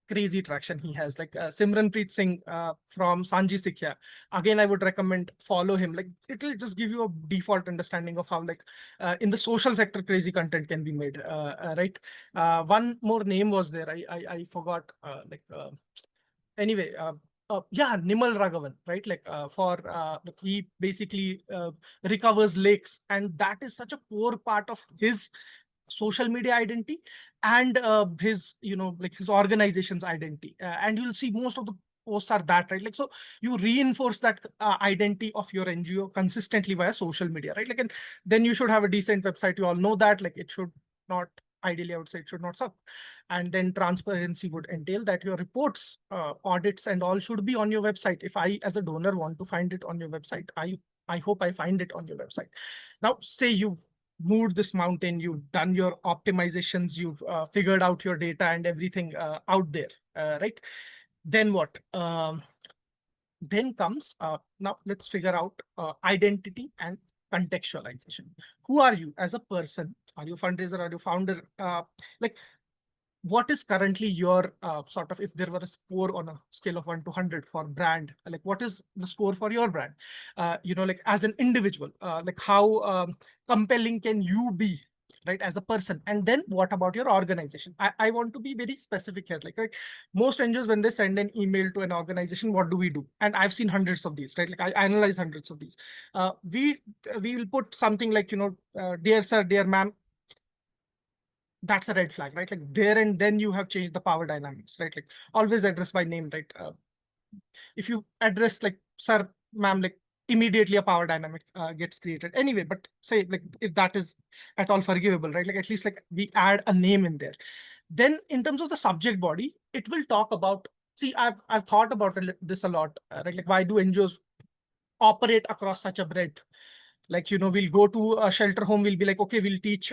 crazy traction he has. Like Simranpreet Singh from Sanji Sikya. Again, I would recommend follow him. Like it will just give you a default understanding of how like in the social sector crazy content can be made. Right. One more name was there. I forgot. Anyway. Yeah, Nimal Raghavan, right? Like like he basically recovers lakes, and that is such a core part of his social media identity and his, you know, like his organization's identity. And you'll see most of the posts are that, right? Like, so you reinforce that identity of your NGO consistently via social media, right? Like, and then you should have a decent website. You all know that, like, it should not, ideally, I would say it should not suck. And then transparency would entail that your reports, audits, and all should be on your website. If I, as a donor, want to find it on your website, I hope I find it on your website. Now, say you moved this mountain, you've done your optimizations, you've figured out your data and everything out there, right? Then what? Then comes, now let's figure out identity and contextualization. Who are you as a person? Are you a fundraiser? Are you founder? Like, what is currently your sort of, if there were a score on a scale of 1 to 100 for brand, like what is the score for your brand? Like as an individual, like how compelling can you be, right, as a person? And then what about your organization? I want to be very specific here. Like most NGOs, when they send an email to an organization, what do we do? And I've seen hundreds of these, right? Like I analyze hundreds of these. We will put something like, dear sir, dear ma'am. That's a red flag, right? Like there and then you have changed the power dynamics, right? Like always address by name, right? If you address like sir, ma'am, like immediately a power dynamic gets created anyway. But say like if that is at all forgivable, right? Like at least like we add a name in there. Then in terms of the subject body, it will talk about, see, I've thought about this a lot, right? Like why do NGOs operate across such a breadth? Like, we'll go to a shelter home, we'll be like, okay, we'll teach,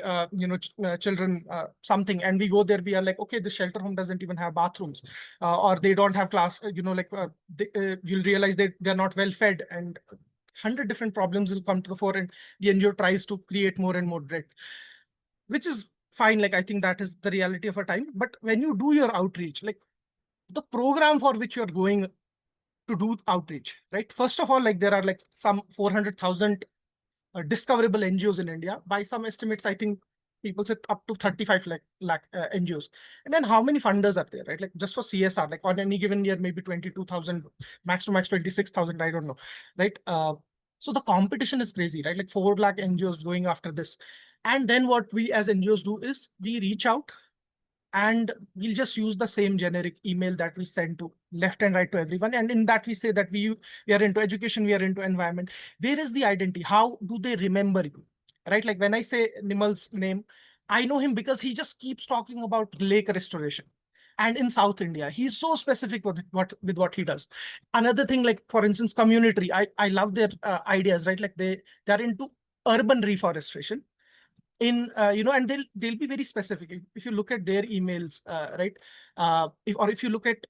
children something. And we go there, we are like, okay, the shelter home doesn't even have bathrooms, or they don't have class, you'll realize that they're not well fed, and 100 different problems will come to the fore, and the NGO tries to create more and more breadth, which is fine. Like, I think that is the reality of our time. But when you do your outreach, like the program for which you're going to do outreach, right? First of all, like there are like some 400,000 discoverable NGOs in India. By some estimates, I think people said up to 35 lakh NGOs. And then how many funders are there, right? Like just for CSR, like on any given year, maybe 22,000, max to max 26,000, I don't know, right? So the competition is crazy, right? Like 4 lakh NGOs going after this. And then what we as NGOs do is we reach out, and we'll just use the same generic email that we send to left and right to everyone. And in that we say that we are into education, we are into environment. Where is the identity? How do they remember you, right? Like when I say Nimal's name, I know him because he just keeps talking about lake restoration. And in South India, he's so specific with what he does. Another thing, like for instance, community. I love their ideas, right? Like they're into urban reforestation in and they'll be very specific. If you look at their emails, right, if you look at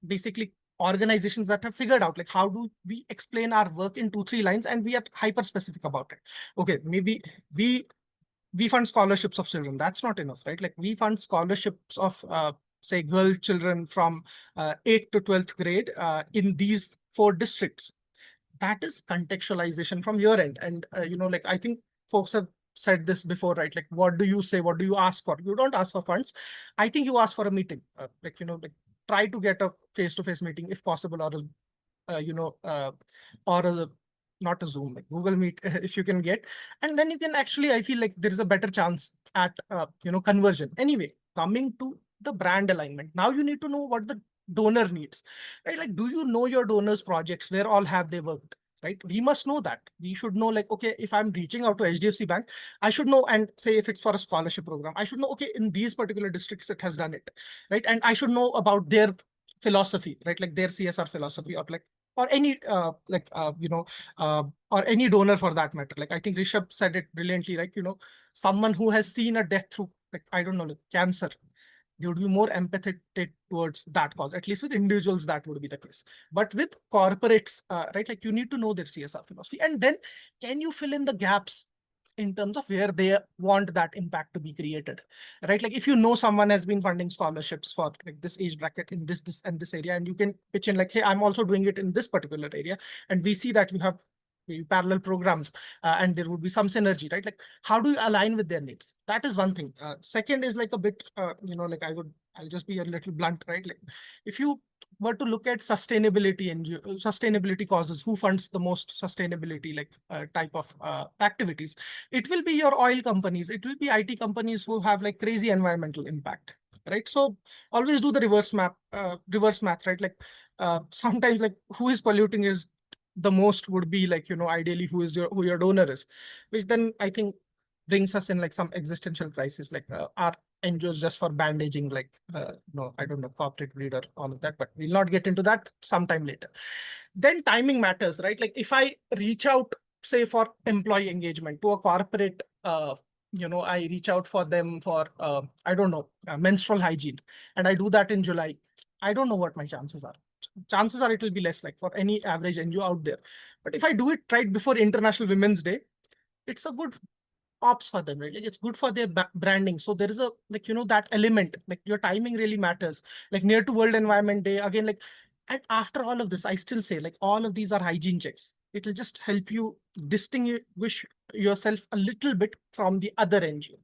basically organizations that have figured out like how do we explain our work in 2-3 lines, and we are hyper specific about it. Okay, maybe we fund scholarships of children. That's not enough, right? Like we fund scholarships of say girl children from 8th to 12th grade in these 4 districts. That is contextualization from your end. And like I think folks have said this before, right? Like what do you say, what do you ask for? You don't ask for funds. I think you ask for a meeting, like try to get a face-to-face meeting if possible, or not a Zoom, like Google Meet, if you can get. And then you can actually, I feel like there is a better chance at conversion. Anyway, coming to the brand alignment, now you need to know what the donor needs, right? Like, do you know your donors' projects? Where all have they worked? Right? We must know that. We should know, like, okay, if I'm reaching out to HDFC Bank, I should know, and say if it's for a scholarship program, I should know, okay, in these particular districts, it has done it, right? And I should know about their philosophy, right? Like their CSR philosophy, or any or any donor for that matter. Like I think Rishabh said it brilliantly, like, someone who has seen a death through, like, I don't know, like cancer, they would be more empathetic towards that cause. At least with individuals, that would be the case. But with corporates, right, like you need to know their CSR philosophy. And then can you fill in the gaps in terms of where they want that impact to be created, right? Like if you know someone has been funding scholarships for like this age bracket in this and this area, and you can pitch in like, hey, I'm also doing it in this particular area, and we see that you have maybe parallel programs, and there would be some synergy, right? Like how do you align with their needs? That is one thing. Second is like a bit, like I'll just be a little blunt, right? Like if you were to look at sustainability and sustainability causes, who funds the most sustainability like type of activities, it will be your oil companies, it will be IT companies who have like crazy environmental impact, right? So always do the reverse math, right? Like sometimes like who is polluting is the most would be like, ideally who your donor is, which then I think brings us in like some existential crisis, like are NGOs just for bandaging, like no, I don't know, corporate greed or all of that, but we'll not get into that sometime later. Then timing matters, right? Like if I reach out, say for employee engagement to a corporate, I reach out for them for I don't know, menstrual hygiene, and I do that in July, I don't know what my chances are. chances are it will be less, like for any average NGO out there. But if I do it right before International Women's Day, it's a good ops for them, right? Like it's good for their branding. So there is a, like, that element, like your timing really matters. Like near to World Environment Day, again, like, and after all of this, I still say like all of these are hygiene checks. It will just help you distinguish yourself a little bit from the other NGO.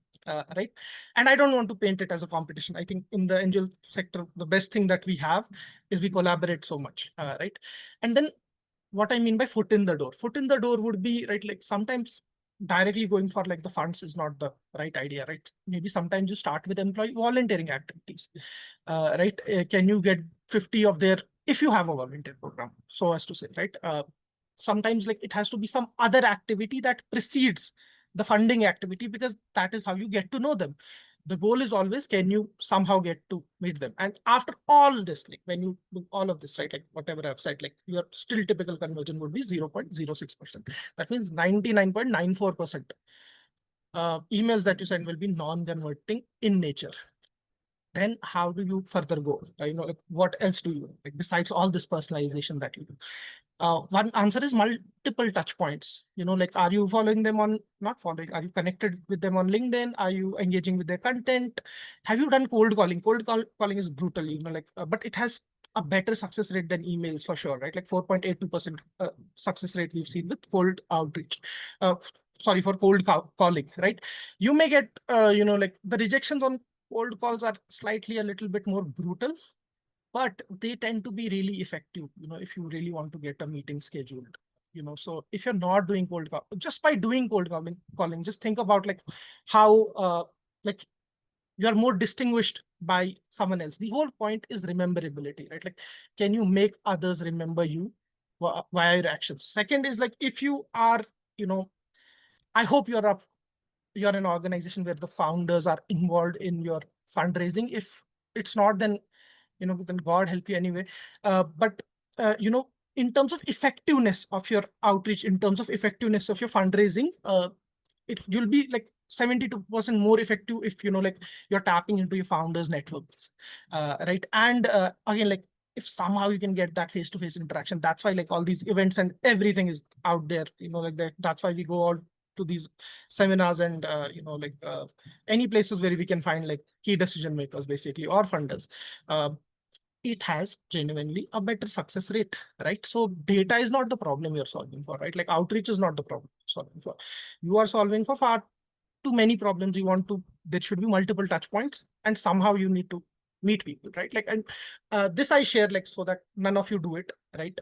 Right. And I don't want to paint it as a competition. I think in the NGO sector, the best thing that we have is we collaborate so much. Right. And then what I mean by foot in the door. Foot in the door would be, right, like sometimes directly going for like the funds is not the right idea, right? Maybe sometimes you start with employee volunteering activities, right? Can you get 50 of their, if you have a volunteer program, so as to say, right? Sometimes like it has to be some other activity that precedes the funding activity, because that is how you get to know them. The goal is always, can you somehow get to meet them? And after all this, like when you do all of this, right, like whatever I've said, like your still typical conversion would be 0.06%. That means 99.94% emails that you send will be non-converting in nature. Then how do you further go? Like what else do you, like besides all this personalization that you do? One answer is multiple touch points. Like, are you following them on, not following, are you connected with them on LinkedIn? Are you engaging with their content? Have you done cold calling? Calling is brutal, but it has a better success rate than emails for sure, right? Like 4.82% success rate we've seen with cold outreach. Sorry, for cold calling, right? You may get, like the rejections on cold calls are slightly a little bit more brutal, but they tend to be really effective, if you really want to get a meeting scheduled. So if you're not doing cold call, just by doing cold calling, just think about like how like you're more distinguished by someone else. The whole point is rememberability, right? Like, can you make others remember you via your actions? Second is like, if you are, I hope you're an organization where the founders are involved in your fundraising. If it's not, then then God help you anyway. But in terms of effectiveness of your outreach, in terms of effectiveness of your fundraising, you'll be like 72% more effective if like you're tapping into your founders' networks, right? And again, like if somehow you can get that face-to-face interaction, that's why like all these events and everything is out there. Like that's why we go out to these seminars and any places where we can find like key decision makers basically, or funders. It has genuinely a better success rate, right? So data is not the problem you're solving for, right? Like outreach is not the problem you're solving for. You are solving for far too many problems. There should be multiple touch points, and somehow you need to meet people, right? Like, and this I share like so that none of you do it, right?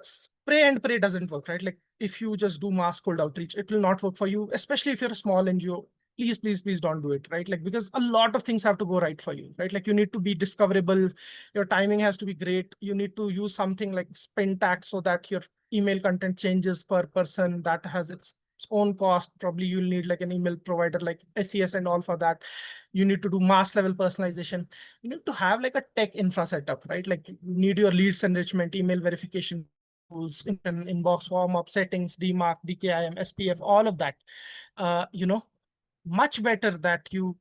Spray and pray doesn't work, right? Like if you just do mass cold outreach, it will not work for you, especially if you're a small NGO. Please don't do it, right? Like, because a lot of things have to go right for you, right? Like you need to be discoverable. Your timing has to be great. You need to use something like spin tax so that your email content changes per person. That has its own cost. Probably you'll need like an email provider like SES and all for that. You need to do mass level personalization. You need to have like a tech infra setup, right? Like you need your leads enrichment, email verification tools, inbox warm up settings, DMARC, DKIM, SPF, all of that. Much better that you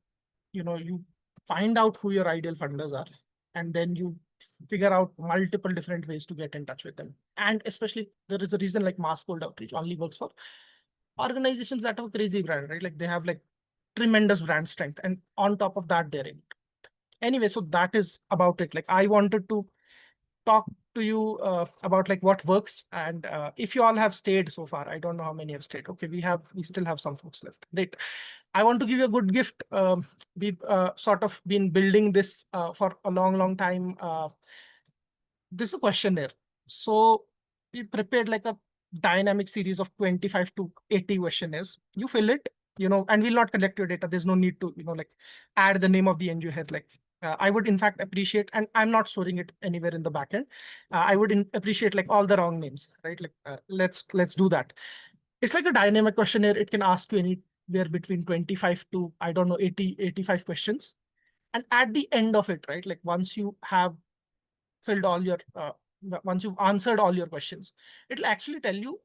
find out who your ideal funders are, and then you figure out multiple different ways to get in touch with them. And especially there is a reason like mass cold outreach only works for organizations that have crazy brand, right? Like they have like tremendous brand strength, and on top of that, they're in. Anyway, so that is about it. Like I wanted to talk to you about like what works, and if you all have stayed so far, I don't know how many have stayed. Okay, we still have some folks left. Great. I want to give you a good gift. We've sort of been building this for a long time. This is a questionnaire. So we prepared like a dynamic series of 25 to 80 questionnaires. You fill it, and we'll not collect your data. There's no need to, like add the name of the NGO here. Like I would in fact appreciate, and I'm not storing it anywhere in the backend. I would appreciate like all the wrong names, right? Like let's do that. It's like a dynamic questionnaire. It can ask you anywhere between 25 to, I don't know, 85 questions. And at the end of it, right, like once you have filled all your, once you've answered all your questions, it'll actually tell you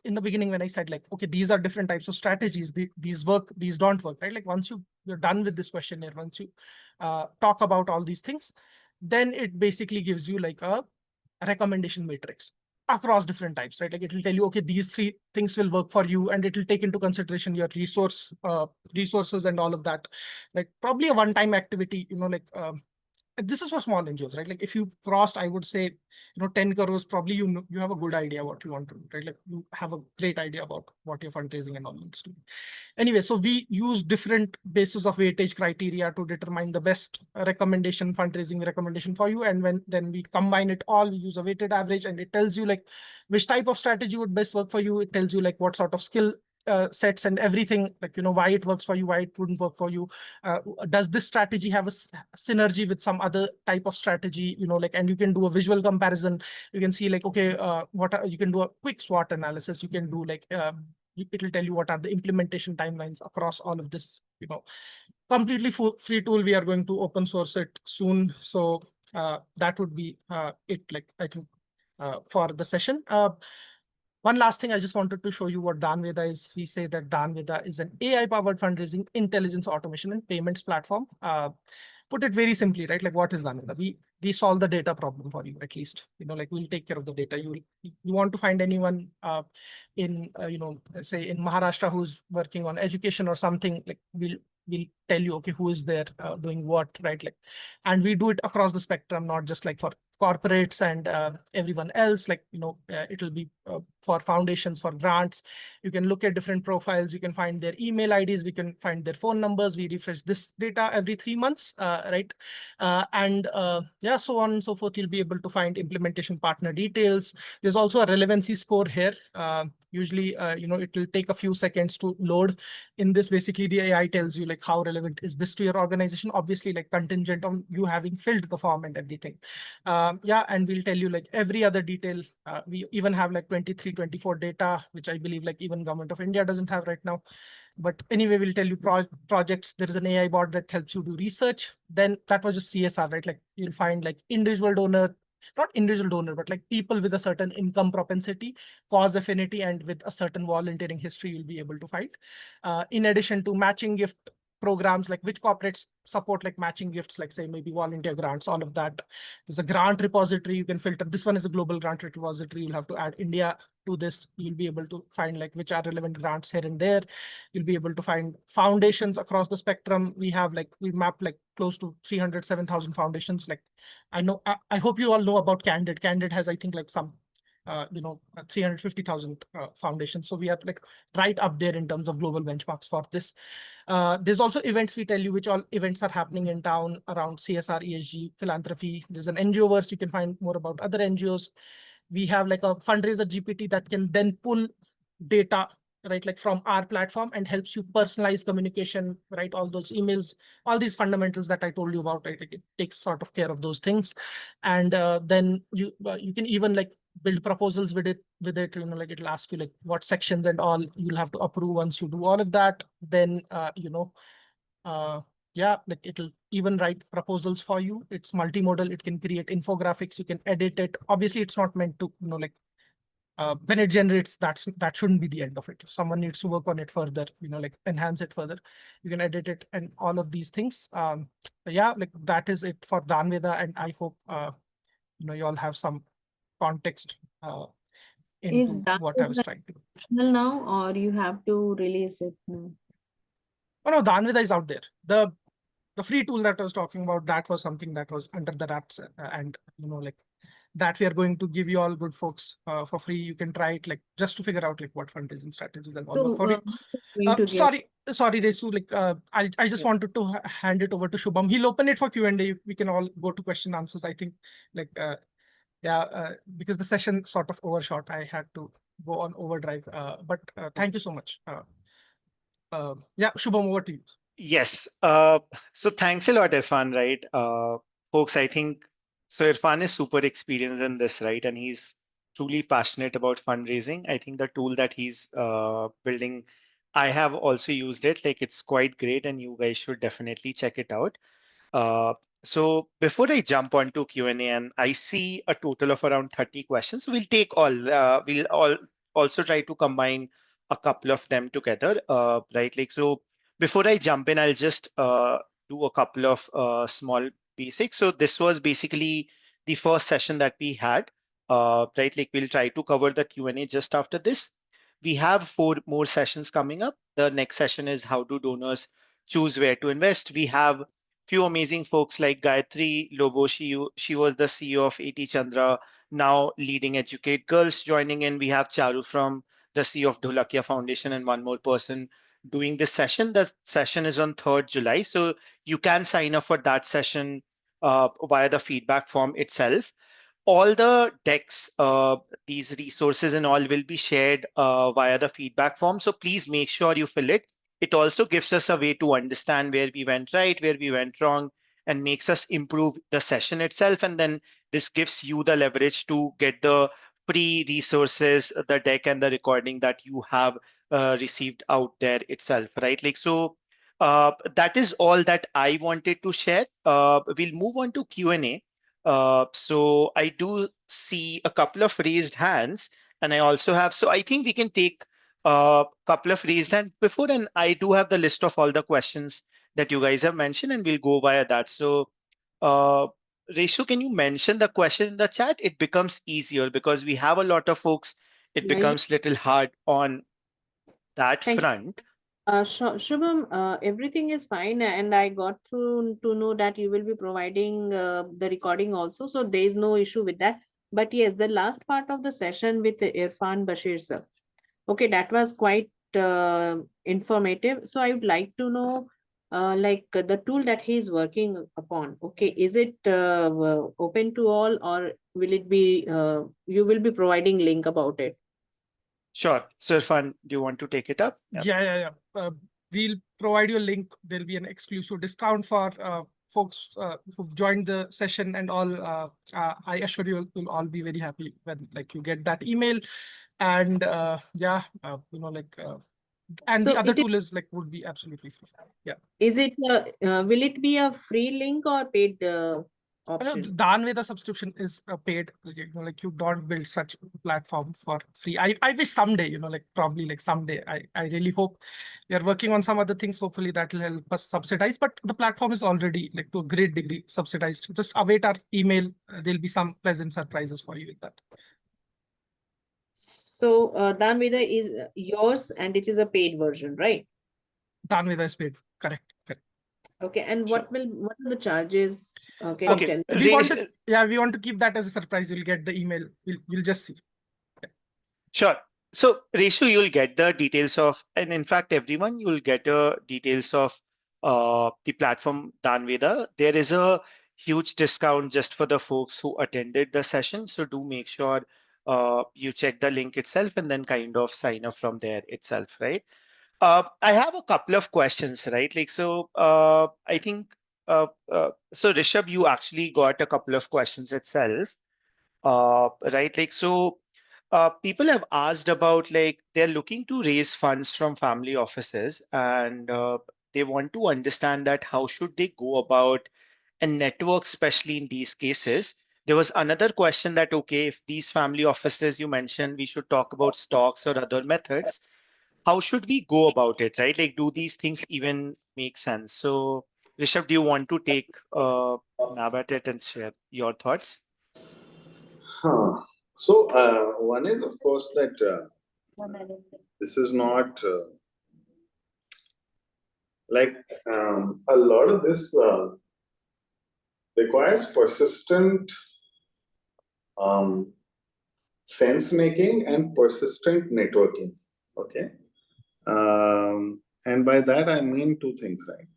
in the beginning when I said like, okay, these are different types of strategies. These work, these don't work, right? Like once you're done with this questionnaire, once you talk about all these things, then it basically gives you like a recommendation matrix across different types, right? Like it will tell you, okay, these 3 things will work for you, and it will take into consideration your resources and all of that. Like probably a one-time activity, like this is for small NGOs, right? Like if you crossed, I would say, 10 crores, probably you have a good idea what you want to do, right? Like you have a great idea about what your fundraising and all needs to be. Anyway, so we use different bases of weightage criteria to determine the best fundraising recommendation for you. And then we combine it all, we use a weighted average, and it tells you like which type of strategy would best work for you. It tells you like what sort of skill sets and everything, like, why it works for you, why it wouldn't work for you. Does this strategy have a synergy with some other type of strategy, and you can do a visual comparison. You can see like, okay, you can do a quick SWOT analysis. You can do like, it will tell you what are the implementation timelines across all of this, completely free tool. We are going to open source it soon. So that would be it, like, I think, for the session. One last thing, I just wanted to show you what DaanVeda is. We say that DaanVeda is an AI-powered fundraising, intelligence, automation, and payments platform. Put it very simply, right? Like, what is DaanVeda? We solve the data problem for you, at least. Like, we'll take care of the data. You want to find anyone in, say in Maharashtra who's working on education or something, like we'll tell you, okay, who is there doing what, right? Like, and we do it across the spectrum, not just like for corporates and everyone else. Like, it'll be for foundations, for grants. You can look at different profiles. You can find their email IDs. We can find their phone numbers. We refresh this data every 3 months, right? Yeah, so on and so forth. You'll be able to find implementation partner details. There's also a relevancy score here. Usually, it will take a few seconds to load. In this, basically, the AI tells you like how relevant is this to your organization, obviously like contingent on you having filled the form and everything. Yeah, and we'll tell you like every other detail. We even have like 23, 24 data, which I believe like even Government of India doesn't have right now. But anyway, we'll tell you projects. There is an AI bot that helps you do research. Then that was just CSR, right? Like you'll find like individual donor, not individual donor, but like people with a certain income propensity, cause affinity, and with a certain volunteering history, you'll be able to find. In addition to matching gift programs, like which corporates support like matching gifts, like say maybe volunteer grants, all of that. There's a grant repository you can filter. This one is a global grant repository. You'll have to add India to this. You'll be able to find like which are relevant grants here and there. You'll be able to find foundations across the spectrum. We mapped like close to 307,000 foundations. Like I hope you all know about Candid. Candid has, I think, like some 350,000 foundations. So we are like right up there in terms of global benchmarks for this. There's also events. We tell you which all events are happening in town around CSR, ESG, philanthropy. There's an NGO verse. You can find more about other NGOs. We have like a fundraiser GPT that can then pull data, right, like from our platform, and helps you personalize communication, right? All those emails, all these fundamentals that I told you about, right? Like it takes sort of care of those things. And then you can even like build proposals with it, like it'll ask you like what sections and all you'll have to approve. Once you do all of that, then yeah, like it'll even write proposals for you. It's multimodal. It can create infographics. You can edit it. Obviously, it's not meant to, like when it generates, that shouldn't be the end of it. Someone needs to work on it further, like enhance it further. You can edit it and all of these things. Yeah, like that is it for DaanVeda, and I hope you all have some context into what I was trying to do. Now, or you have to release it now? Oh no, DaanVeda is out there. The free tool that I was talking about, that was something that was under the wraps, and like that we are going to give you all good folks for free. You can try it, like just to figure out like what fundraising strategies and all for you. Sorry, Resu, like I just wanted to hand it over to Shubham. He'll open it for Q&A. We can all go to question answers. I think like yeah, because the session sort of overshot, I had to go on overdrive. But thank you so much. Yeah, Shubham, over to you. Yes. So thanks a lot, Irfan, right? Folks, I think, so Irfan is super experienced in this, right? And he's truly passionate about fundraising. I think the tool that he's building, I have also used it. Like it's quite great, and you guys should definitely check it out. So before I jump onto Q&A, and I see a total of around 30 questions, we'll take all, we'll all also try to combine a couple of them together, right? Like, so before I jump in, I'll just do a couple of small basic. So this was basically the first session that we had, right? Like we'll try to cover the Q&A just after this. We have 4 more sessions coming up. The next session is how do donors choose where to invest. We have few amazing folks like Gayatri Lobo. She was the CEO of AT Chandra, now leading Educate Girls, joining in. We have Charu from the CEO of Dholakia Foundation, and one more person doing this session. The session is on 3rd July. So you can sign up for that session via the feedback form itself. All the decks, these resources and all will be shared via the feedback form. So please make sure you fill it. It also gives us a way to understand where we went right, where we went wrong, and makes us improve the session itself. And then this gives you the leverage to get the free resources, the deck and the recording that you have received out there itself, right? Like, so that is all that I wanted to share. We'll move on to Q&A. So I do see a couple of raised hands, and I also have, so I think we can take a couple of raised hands before, and I do have the list of all the questions that you guys have mentioned, and we'll go via that. So Reshu, can you mention the question in the chat? It becomes easier because we have a lot of folks. It Yeah, becomes little hard on that Thank you. front. Shubham, everything is fine, and I got to know that you will be providing the recording also, so there is no issue with that. But yes, the last part of the session with Irfan Bashir sir, okay, that was quite informative. So I would like to know, like the tool that he is working upon. Okay, is it open to all, or will it be you will be providing link about it? Sure. So Irfan, do you want to take it up? Yep. Yeah. We'll provide you a link. There'll be an exclusive discount for folks who've joined the session and all. I assure you'll all be very happy when like you get that email. And and So the other it is- tool is like would be absolutely free. Yeah. Is it will it be a free link or paid option? DaanVeda subscription is paid. Like you don't build such a platform for free. I wish someday, like probably like someday. I really hope we are working on some other things. Hopefully that will help us subsidize. But the platform is already like to a great degree subsidized. Just await our email. There'll be some pleasant surprises for you with that. So DaanVeda is yours, and it is a paid version, right? DaanVeda is paid. Correct. Okay, and what are the charges? Okay, Okay. We want to keep that as a surprise. You'll get the email. You'll just see. Yeah. Sure. So Reshu, you'll get the details of, and in fact, everyone, you'll get details of the platform DaanVeda. There is a huge discount just for the folks who attended the session. So do make sure you check the link itself and then kind of sign up from there itself, right? I have a couple of questions, right? Like, so I think, so Rishabh, you actually got a couple of questions itself, right? Like, so people have asked about, like, they're looking to raise funds from family offices, and they want to understand that how should they go about a network, especially in these cases. There was another question that, okay, if these family offices you mentioned, we should talk about stocks or other methods. How should we go about it, right? Like, do these things even make sense? So, Rishabh, do you want to take nab at it and share your thoughts? So one is, of course, that this is not like a lot of this requires persistent sense making and persistent networking. Okay. And by that, I mean two things, right?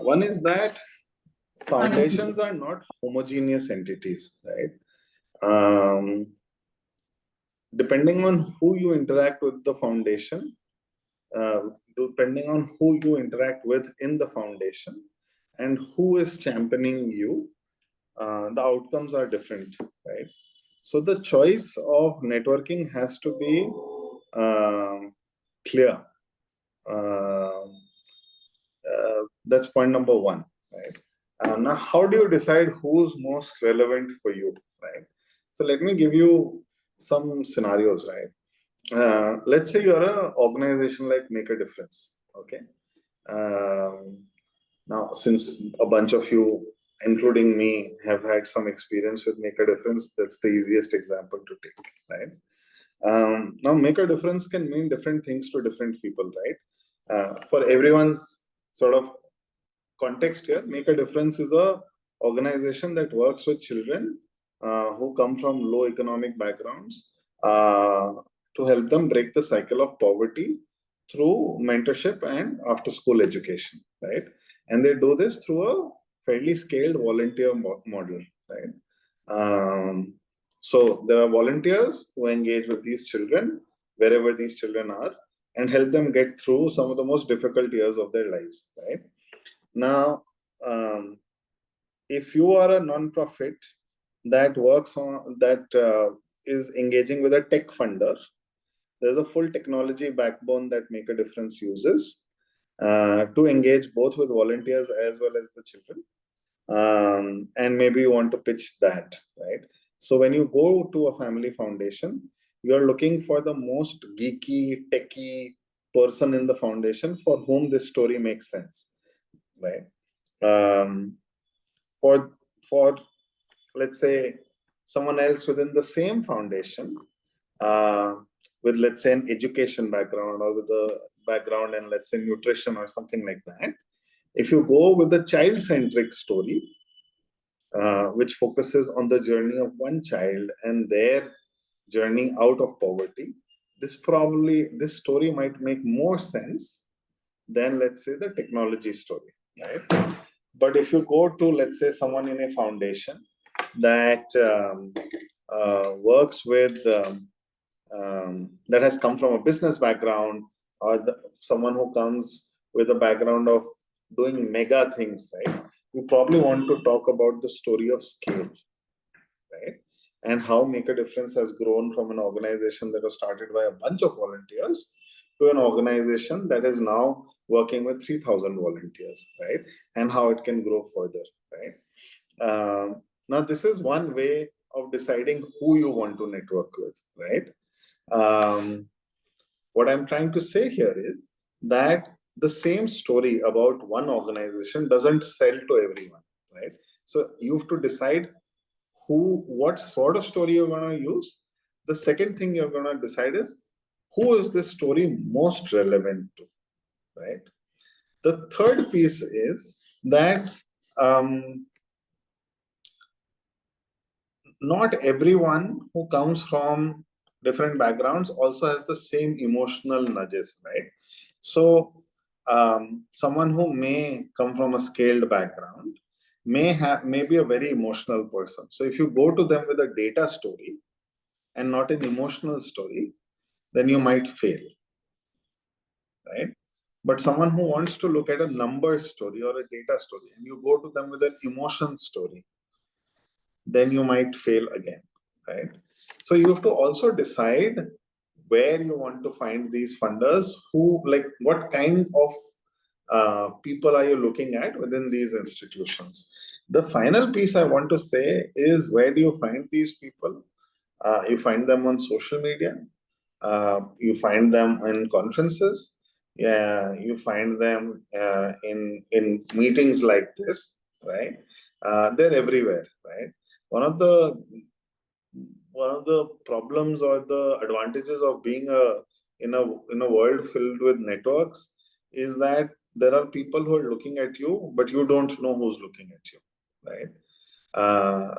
One is that foundations are not homogeneous entities, right? Depending on who you interact with the foundation, depending on who you interact with in the foundation and who is championing you, the outcomes are different, right? So the choice of networking has to be clear. That's point number one, right? Now, how do you decide who's most relevant for you, right? So let me give you some scenarios, right? Let's say you're an organization like Make a Difference, okay? Now, since a bunch of you including me, have had some experience with Make a Difference. That's the easiest example to take, right? Now, Make a Difference can mean different things to different people, right? For everyone's sort of context here, Make a Difference is a organization that works with children who come from low economic backgrounds to help them break the cycle of poverty through mentorship and after school education, right? And they do this through a fairly scaled volunteer model, right? So there are volunteers who engage with these children wherever these children are and help them get through some of the most difficult years of their lives, right? Now, if you are a non-profit that works on is engaging with a tech funder, there's a full technology backbone that Make a Difference uses to engage both with volunteers as well as the children. And maybe you want to pitch that, right? So when you go to a family foundation, you're looking for the most geeky, techie person in the foundation for whom this story makes sense, right? For let's say someone else within the same foundation with, let's say, an education background or with a background in, let's say, nutrition or something like that, if you go with a child-centric story, which focuses on the journey of one child and their journey out of poverty, this story might make more sense than, let's say, the technology story, right? But if you go to, let's say, someone in a foundation that works with that has come from a business background, or someone who comes with a background of doing mega things, right? You probably want to talk about the story of scale, right? And how Make a Difference has grown from an organization that was started by a bunch of volunteers to an organization that is now working with 3,000 volunteers, right? And how it can grow further, right? Now, this is one way of deciding who you want to network with, right? What I'm trying to say here is that the same story about one organization doesn't sell to everyone, right? So you have to decide what sort of story you're going to use. The second thing you're going to decide is who is this story most relevant to, right? The third piece is that not everyone who comes from different backgrounds also has the same emotional nudges, right? So someone who may come from a scaled background may be a very emotional person. So if you go to them with a data story and not an emotional story, then you might fail, right? But someone who wants to look at a numbers story or a data story and you go to them with an emotion story, then you might fail again, right? So you have to also decide where you want to find these funders, what kind of people are you looking at within these institutions. The final piece I want to say is, where do you find these people? You find them on social media. You find them in conferences. Yeah, you find them in meetings like this, right? They're everywhere, right? One of the problems or the advantages of being in a world filled with networks is that there are people who are looking at you, but you don't know who's looking at you, right?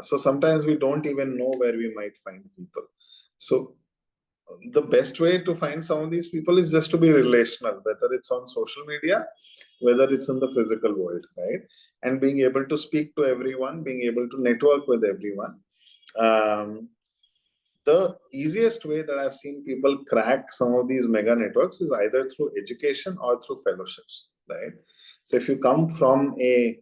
So sometimes we don't even know where we might find people. So the best way to find some of these people is just to be relational, whether it's on social media, whether it's in the physical world, right? And being able to speak to everyone, being able to network with everyone. The easiest way that I've seen people crack some of these mega networks is either through education or through fellowships, right? So if you come from a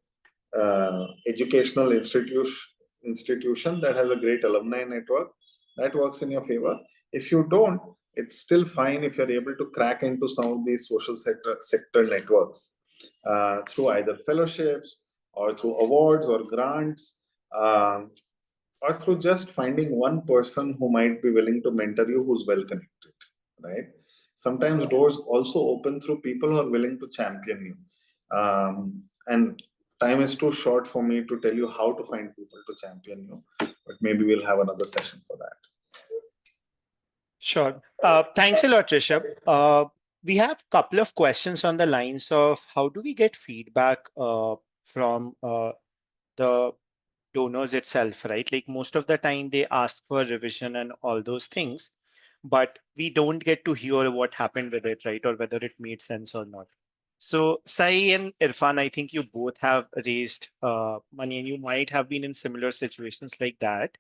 educational institution that has a great alumni network, that works in your favor. If you don't, it's still fine if you're able to crack into some of these social sector networks through either fellowships or through awards or grants, or through just finding one person who might be willing to mentor you, who's well connected, right? Sometimes doors also open through people who are willing to champion you. And time is too short for me to tell you how to find people to champion you, but maybe we'll have another session for that. Sure. Thanks a lot, Rishabh. We have a couple of questions on the lines of how do we get feedback from the donors itself, right? Like most of the time they ask for revision and all those things, but we don't get to hear what happened with it, right? Or whether it made sense or not. So Sai and Irfan, I think you both have raised money and you might have been in similar situations like that.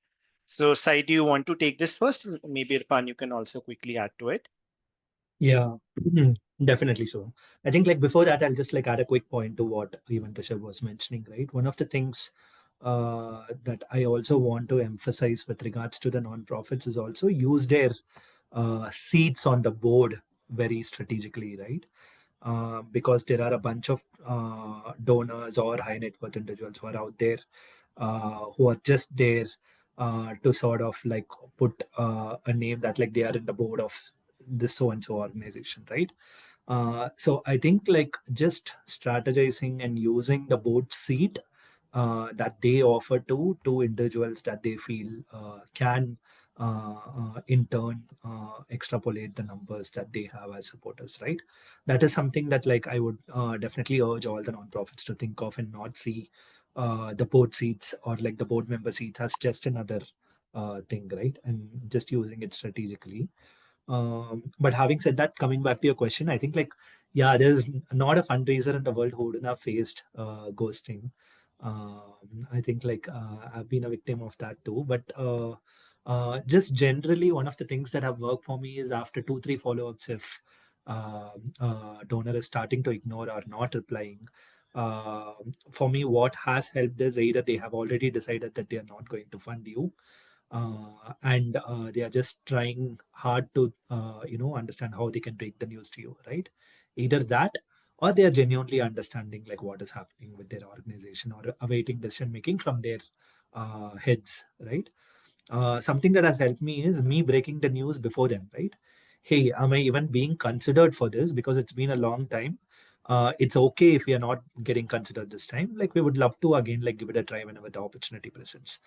So Sai, do you want to take this first? Maybe Irfan, you can also quickly add to it. Yeah, definitely so. I think like before that, I'll just like add a quick point to what even Rishabh was mentioning, right? One of the things that I also want to emphasize with regards to the nonprofits is also use their seats on the board very strategically, right? Because there are a bunch of donors or high net worth individuals who are out there who are just there to sort of like put a name that like they are in the board of this so and so organization, right? So I think like just strategizing and using the board seat that they offer to individuals that they feel can in turn extrapolate the numbers that they have as supporters, right? That is something that like I would definitely urge all the nonprofits to think of and not see the board seats or like the board member seats as just another thing, right? And just using it strategically. But having said that, coming back to your question, I think like, yeah, there's not a fundraiser in the world who wouldn't have faced ghosting. I think like I've been a victim of that too. But just generally, one of the things that have worked for me is after 2, 3 follow-ups, if donor is starting to ignore or not replying, uh, for me, what has helped is either they have already decided that they are not going to fund you, and they are just trying hard to understand how they can break the news to you, right? Either that, or they are genuinely understanding like what is happening with their organization or awaiting decision making from their heads, right? Something that has helped me is me breaking the news before them, right? Hey, am I even being considered for this? Because it's been a long time. It's okay if we are not getting considered this time. Like we would love to again like give it a try whenever the opportunity presents.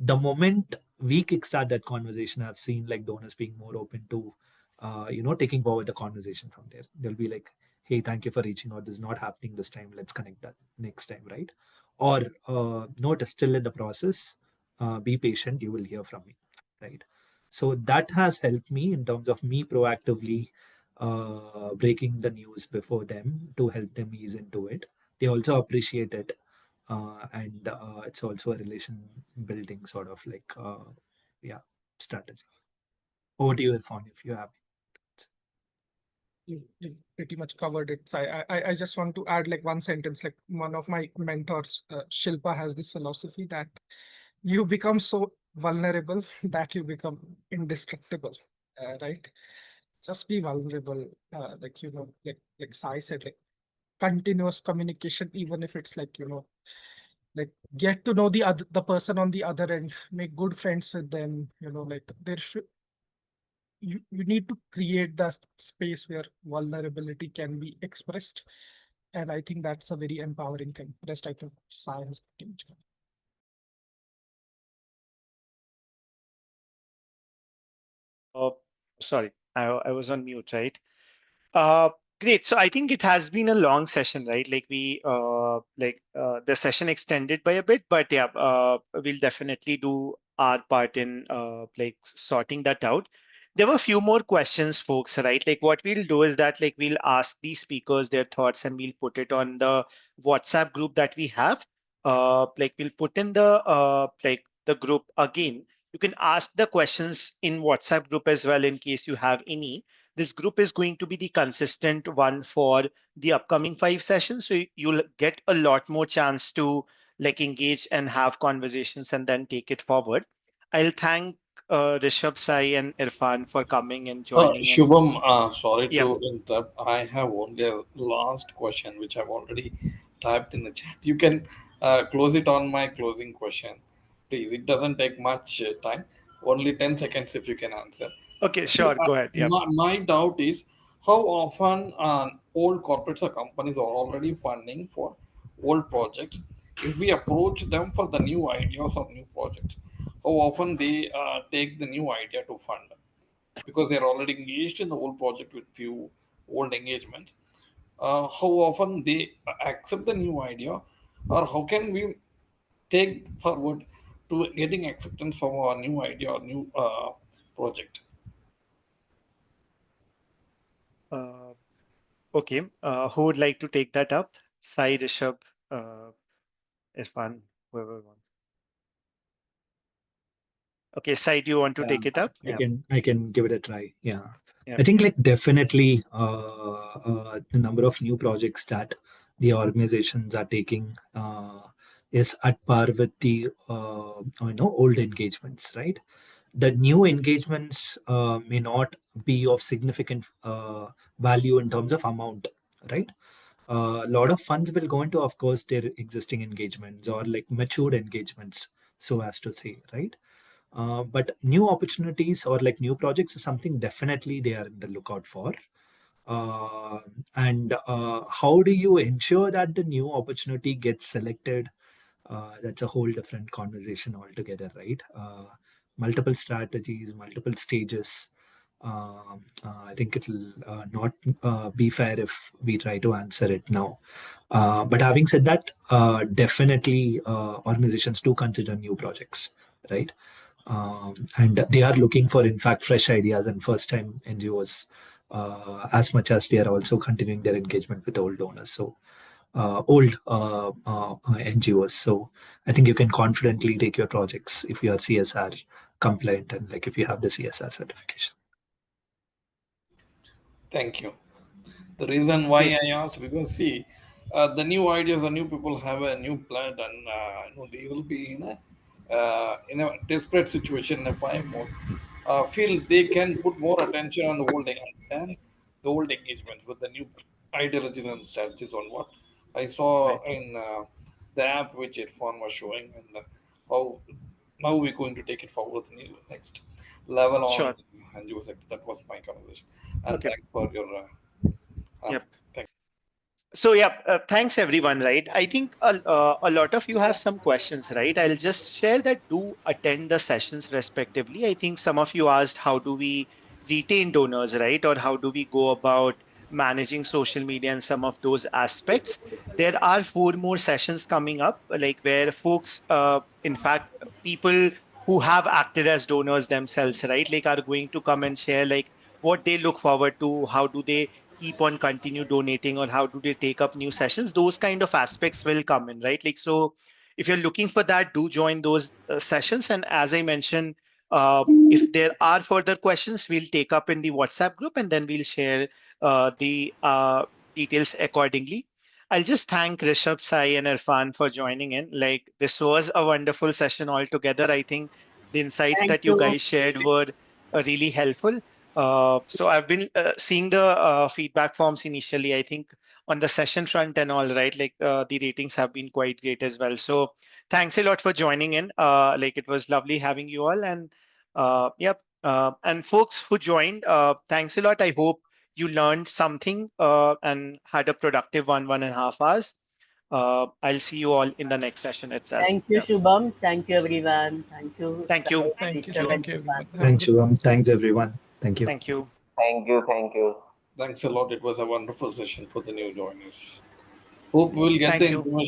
The moment we kickstart that conversation, I've seen like donors being more open to taking forward the conversation from there. They'll be like, hey, thank you for reaching out, this is not happening this time, let's connect that next time, right? Or no, it is still in the process, be patient, you will hear from me, right? So that has helped me in terms of me proactively breaking the news before them to help them ease into it. They also appreciate it, and it's also a relation building sort of like strategy. Over to you, Irfan, if you have. You pretty much covered it. So I just want to add like one sentence. Like one of my mentors, Shilpa, has this philosophy that you become so vulnerable that you become indestructible, right? Just be vulnerable, like Sai said, like continuous communication, even if it's like like get to know the person on the other end, make good friends with them. Like there should you need to create that space where vulnerability can be expressed, and I think that's a very empowering thing. Rest I think Sai has pretty much covered. Sorry, I was on mute, right? Uh, Great. So I think it has been a long session, right? Like the session extended by a bit, but yeah, we'll definitely do our part in like sorting that out. There were a few more questions, folks, right? Like what we'll do is that like we'll ask these speakers their thoughts and we'll put it on the WhatsApp group that we have. Like we'll put in the group again. You can ask the questions in WhatsApp group as well in case you have any. This group is going to be the consistent one for the upcoming 5 sessions. So you'll get a lot more chance to like engage and have conversations and then take it forward. I'll thank Rishabh, Sai, and Irfan for coming and joining. And Shubham, sorry yeah, to interrupt. I have only a last question which I've already typed in the chat. You can close it on my closing question, please. It doesn't take much time, only 10 seconds if you can answer. okay, sure, go ahead. Yeah. My doubt is how often old corporates or companies are already funding for old projects, if we approach them for the new ideas or new projects, how often they take the new idea to fund, because they're already engaged in the old project with few old engagements. How often they accept the new idea, or how can we take forward to getting acceptance from our new idea or new project? Uh, okay. Who would like to take that up? Sai, Rishabh, Irfan, whoever wants. Okay, Sai, do you want to take it up? I can give it a try. Yeah. Yeah. I think like definitely the number of new projects that the organizations are taking is at par with the old engagements, right? The new engagements may not be of significant value in terms of amount, right? A lot of funds will go into, of course, their existing engagements or like matured engagements, so as to say, right? But new opportunities or like new projects is something definitely they are in the lookout for. And how do you ensure that the new opportunity gets selected? That's a whole different conversation altogether, right? Multiple strategies, multiple stages. I think it'll not be fair if we try to answer it now. But having said that, definitely organizations do consider new projects, right? And they are looking for, in fact, fresh ideas and first-time NGOs, as much as they are also continuing their engagement with old donors. So old NGOs. So I think you can confidently take your projects if you are CSR compliant and like if you have the CSR certification. Thank you. The reason why Okay. I asked, because see, the new ideas, the new people have a new plan, and they will be in a desperate situation, in a fire mode. Feel they can put more attention on the old than the old engagements with the new ideologies and strategies on what I saw Right. in the app which Irfan was showing, and how now we're going to take it forward to the next level on Sure. NGO sector. That was my conversation, and Okay. thanks for your answer. Yep. Thank So yeah, thanks everyone, right? I think a lot of you have some questions, right? I'll just share that do attend the sessions respectively. I think some of you asked how do we retain donors, right? Or how do we go about managing social media and some of those aspects. There are 4 more sessions coming up, like where folks, in fact, people who have acted as donors themselves, right? Like are going to come and share like what they look forward to, how do they keep on continue donating, or how do they take up new sessions. Those kind of aspects will come in, right? Like, so if you're looking for that, do join those sessions. And as I mentioned, if there are further questions, we'll take up in the WhatsApp group, and then we'll share the details accordingly. I'll just thank Rishabh, Sai, and Irfan for joining in. Like, this was a wonderful session altogether. I think the insights Thank that you you. guys shared were really helpful. So I've been seeing the feedback forms initially, I think on the session front and all, right? Like the ratings have been quite great as well. So thanks a lot for joining in. Like it was lovely having you all. And yep. And folks who joined, thanks a lot. I hope you learned something and had a productive 1.5 hours. I'll see you all in the next session itself. Thank you, Yeah. Shubham. Thank you, everyone. Thank you, Thank Sai, you. Thank you. Thank you. Rishabh, and Thank you, Irfan. everyone. Have a Thanks, good Shivam. Thanks, everyone. Thank you. Thank you. Thank you. Thank you. Thanks a lot. It was a wonderful session for the new joiners. Hope we will get the Thank you. information